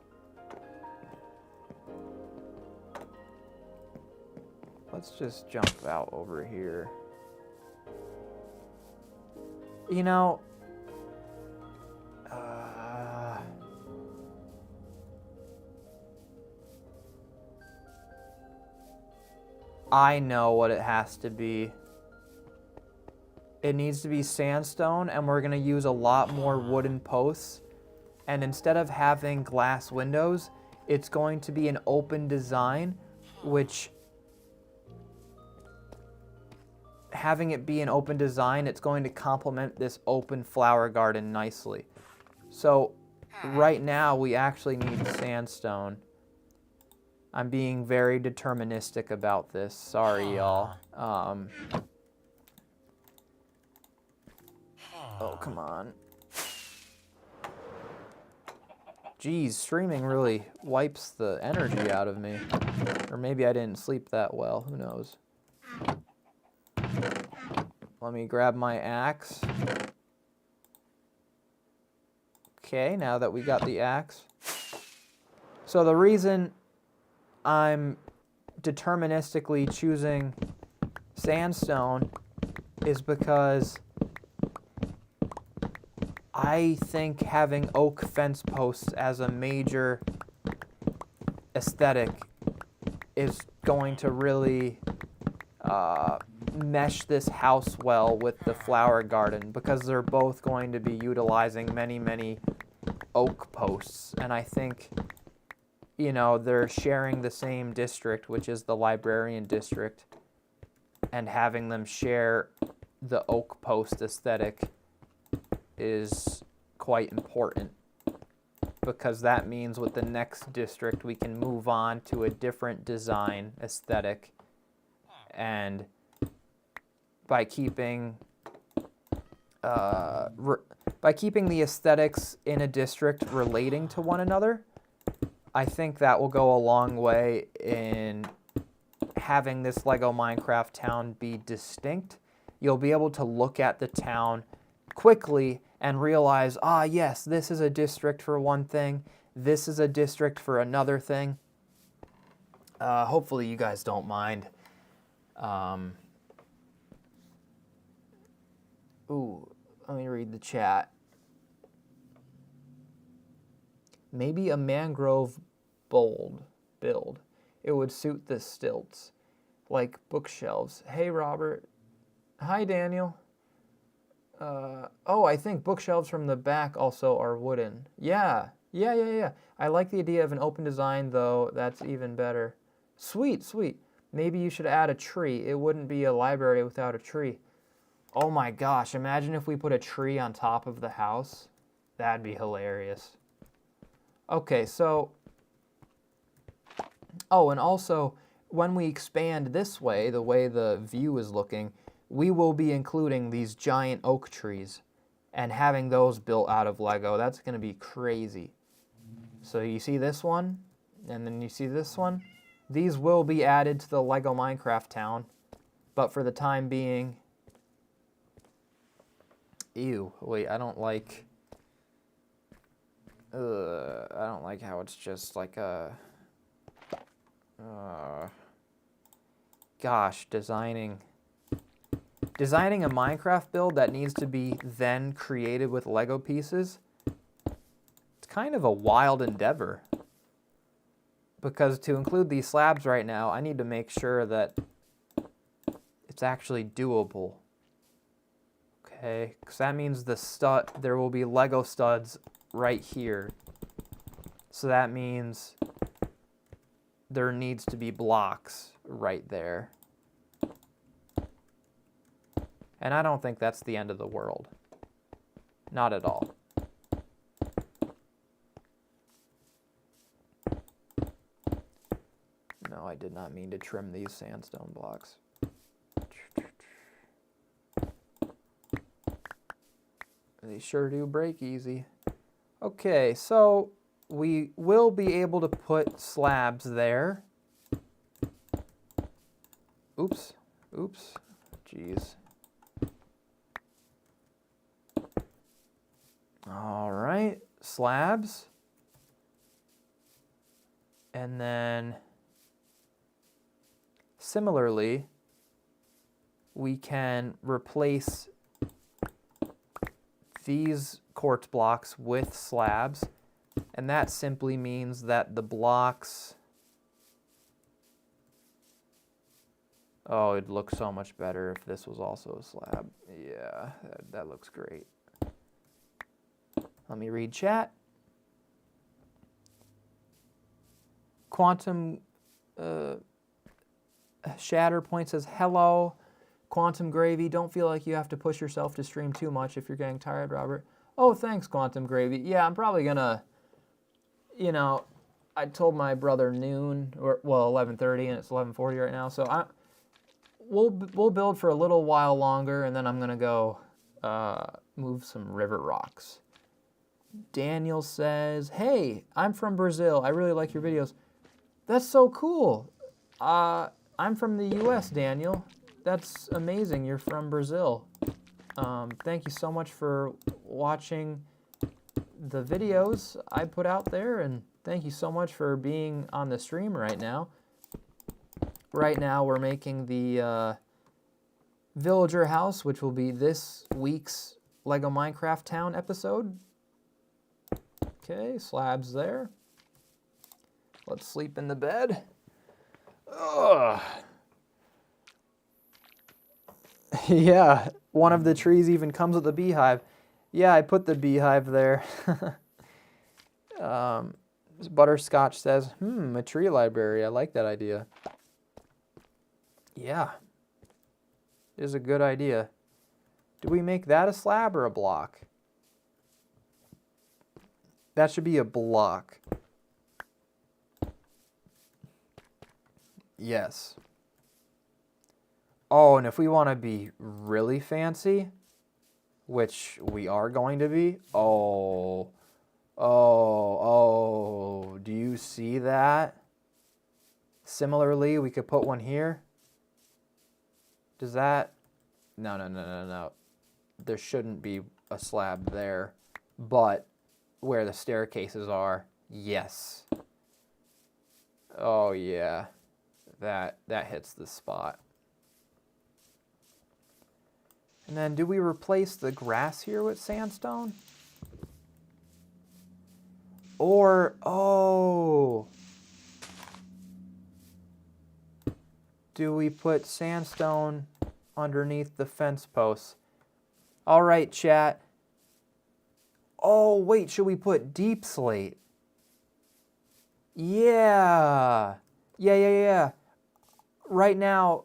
Let's just jump out over here. You know, I know what it has to be. It needs to be sandstone, and we're gonna use a lot more wooden posts. And instead of having glass windows, it's going to be an open design, which... Having it be an open design, it's going to complement this open flower garden nicely. So right now we actually need sandstone. I'm being very deterministic about this. Sorry, y'all. Oh, come on. Geez, streaming really wipes the energy out of me. Or maybe I didn't sleep that well. Who knows? Let me grab my axe. Okay, now that we got the axe. So the reason I'm deterministically choosing sandstone is because I think having oak fence posts as a major aesthetic is going to really mesh this house well with the flower garden, because they're both going to be utilizing many, many oak posts. And I think, you know, they're sharing the same district, which is the librarian district, and having them share the oak post aesthetic is quite important, because that means with the next district we can move on to a different design aesthetic, and by keeping the aesthetics in a district relating to one another, I think that will go a long way in having this Lego Minecraft town be distinct. You'll be able to look at the town quickly and realize, ah, yes, this is a district for one thing, this is a district for another thing. Hopefully you guys don't mind. Ooh, let me read the chat. Maybe a mangrove build. It would suit the stilts, like bookshelves. Hey, Robert. Hi, Daniel. Oh, I think bookshelves from the back also are wooden. Yeah. I like the idea of an open design, though. That's even better. Sweet. Maybe you should add a tree. It wouldn't be a library without a tree. Oh my gosh, imagine if we put a tree on top of the house. That'd be hilarious. Okay, so... Oh, and also, when we expand this way, the way the view is looking, we will be including these giant oak trees and having those built out of Lego. That's going to be crazy. So you see this one, and then you see this one. These will be added to the Lego Minecraft town, but for the time being... Ew, wait, I don't like how it's just like a... Gosh, designing a Minecraft build that needs to be then created with Lego pieces, it's kind of a wild endeavor. Because to include these slabs right now, I need to make sure that it's actually doable. Okay, because that means there will be Lego studs right here. So that means there needs to be blocks right there. And I don't think that's the end of the world. Not at all. No, I did not mean to trim these sandstone blocks. They sure do break easy. Okay, so we will be able to put slabs there. Oops. Jeez. All right, slabs. And then similarly, we can replace these quartz blocks with slabs, and that simply means that the blocks... Oh, it'd look so much better if this was also a slab. Yeah, that looks great. Let me read chat. Quantum Shatterpoint says, hello. Quantum Gravy, don't feel like you have to push yourself to stream too much if you're getting tired, Robert. Oh, thanks, Quantum Gravy. Yeah, I'm probably gonna, you know, I told my brother noon, or well, 11:30, and it's 11:40 right now. So we'll build for a little while longer, and then I'm gonna go move some river rocks. Daniel says, hey, I'm from Brazil. I really like your videos. That's so cool. I'm from the U.S., Daniel. That's amazing. You're from Brazil. Thank you so much for watching the videos I put out there, and thank you so much for being on the stream right now. Right now we're making the villager house, which will be this week's Lego Minecraft Town episode. Okay, slabs there. Let's sleep in the bed. Ugh. Yeah, one of the trees even comes with a beehive. Yeah, I put the beehive there. Butterscotch says, a tree library. I like that idea. Yeah, it is a good idea. Do we make that a slab or a block? That should be a block. Yes. Oh, and if we want to be really fancy, which we are going to be, oh, do you see that? Similarly, we could put one here. Does that? No. There shouldn't be a slab there, but where the staircases are, yes. Oh yeah, that hits the spot. And then do we replace the grass here with sandstone? Or, do we put sandstone underneath the fence posts? All right, chat. Oh, wait, should we put deep slate? Yeah. Right now,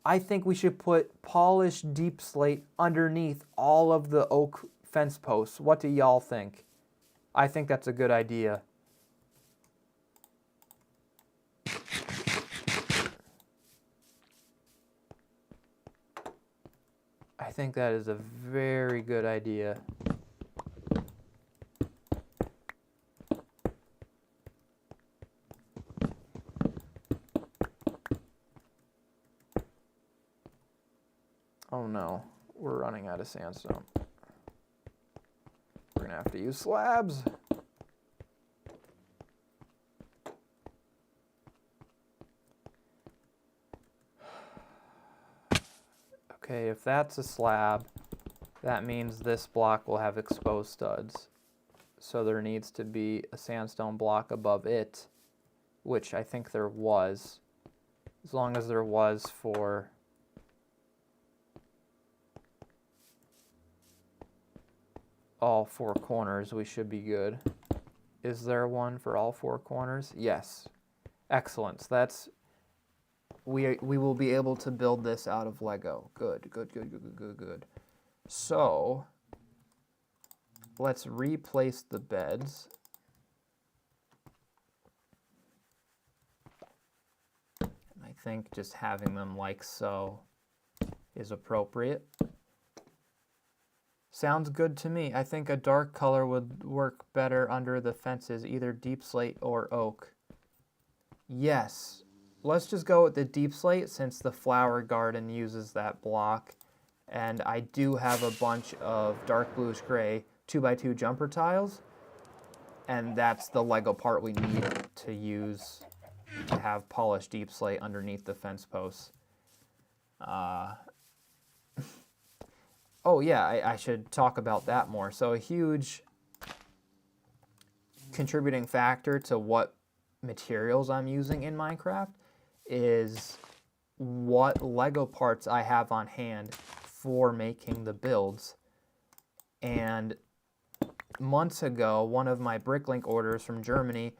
I think we should put polished deep slate underneath all of the oak fence posts. What do y'all think? I think that's a good idea. I think that is a very good idea. Oh no, we're running out of sandstone. We're gonna have to use slabs. Okay, if that's a slab, that means this block will have exposed studs. So there needs to be a sandstone block above it, which I think there was. As long as there was for all four corners, we should be good. Is there one for all four corners? Yes. Excellent. So that's we will be able to build this out of Lego. Good. So let's replace the beds. And I think just having them like so is appropriate. Sounds good to me. I think a dark color would work better under the fences, either deep slate or oak. Yes. Let's just go with the deep slate since the flower garden uses that block. And I do have a bunch of dark bluish gray 2x2 jumper tiles. And that's the Lego part we need to use to have polished deep slate underneath the fence posts. Oh yeah, I should talk about that more. So a huge contributing factor to what materials I'm using in Minecraft is what Lego parts I have on hand for making the builds. And months ago, one of my Bricklink orders from Germany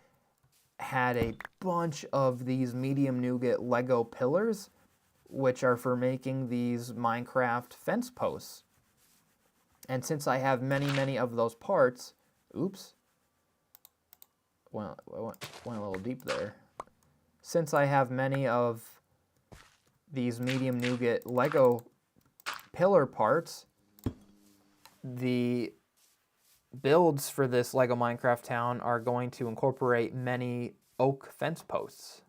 had a bunch of these medium nougat Lego pillars, which are for making these Minecraft fence posts. And since I have many of those parts, oops, well, I went a little deep there. Since I have many of these medium nougat Lego pillar parts, the builds for this Lego Minecraft town are going to incorporate many oak fence posts.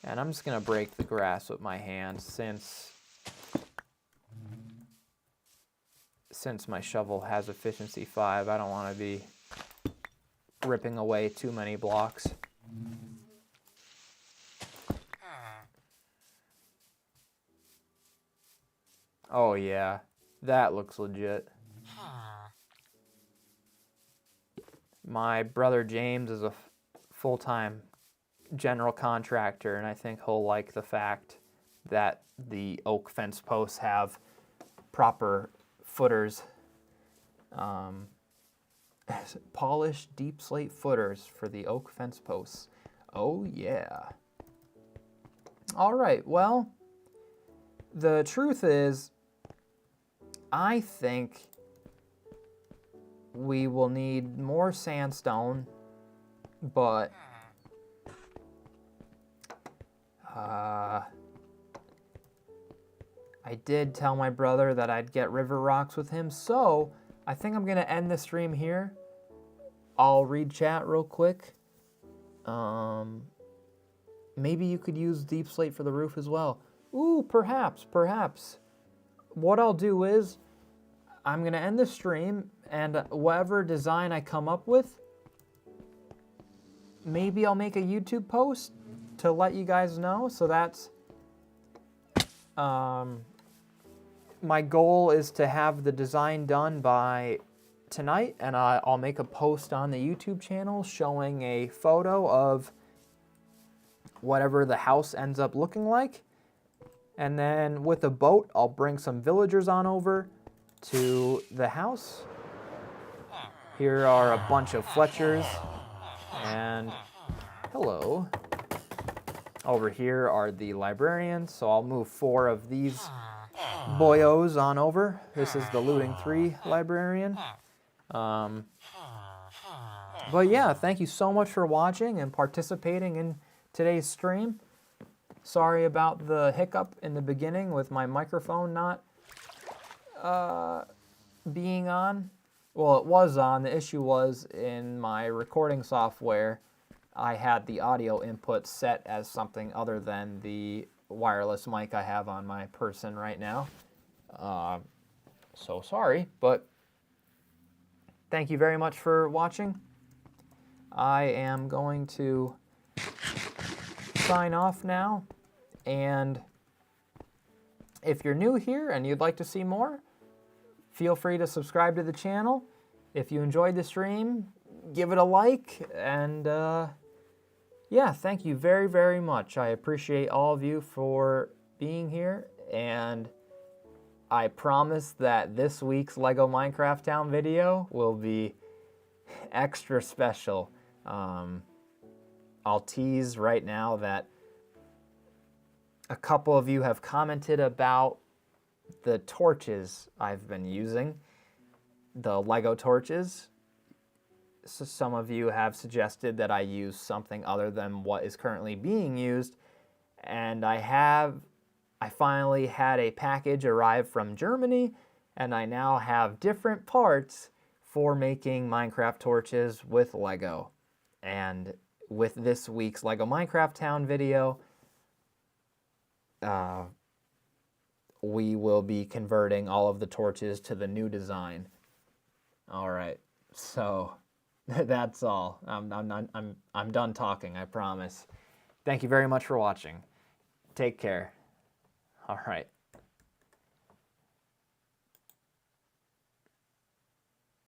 And I'm just gonna break the grass with my hand since my shovel has efficiency 5, I don't want to be ripping away too many blocks. Oh yeah, that looks legit. My brother James is a full-time general contractor, and I think he'll like the fact that the oak fence posts have proper footers, polished deep slate footers for the oak fence posts. Oh yeah. All right, well, the truth is, I think we will need more sandstone, but I did tell my brother that I'd get river rocks with him, so I think I'm gonna end the stream here. I'll read chat real quick. Maybe you could use deep slate for the roof as well. Ooh, perhaps. What I'll do is, I'm gonna end the stream, and whatever design I come up with, maybe I'll make a YouTube post to let you guys know. So that's, my goal is to have the design done by tonight, and I'll make a post on the YouTube channel showing a photo of whatever the house ends up looking like. And then with a boat, I'll bring some villagers on over to the house. Here are a bunch of Fletchers, and hello. Over here are the librarians, so I'll move 4 of these boyos on over. This is the Looting 3 librarian. But yeah, thank you so much for watching and participating in today's stream. Sorry about the hiccup in the beginning with my microphone not being on. Well, it was on. The issue was in my recording software, I had the audio input set as something other than the wireless mic I have on my person right now. So sorry, but thank you very much for watching. I am going to sign off now, and if you're new here and you'd like to see more, feel free to subscribe to the channel. If you enjoyed the stream, give it a like, and yeah, thank you very, very much. I appreciate all of you for being here, and I promise that this week's LEGO Minecraft Town video will be extra special. I'll tease right now that a couple of you have commented about the torches I've been using, the LEGO torches. So some of you have suggested that I use something other than what is currently being used, and I finally had a package arrive from Germany, and I now have different parts for making Minecraft torches with LEGO. And with this week's LEGO Minecraft Town video, we will be converting all of the torches to the new design. All right, so that's all. I'm done talking, I promise. Thank you very much for watching. Take care. All right.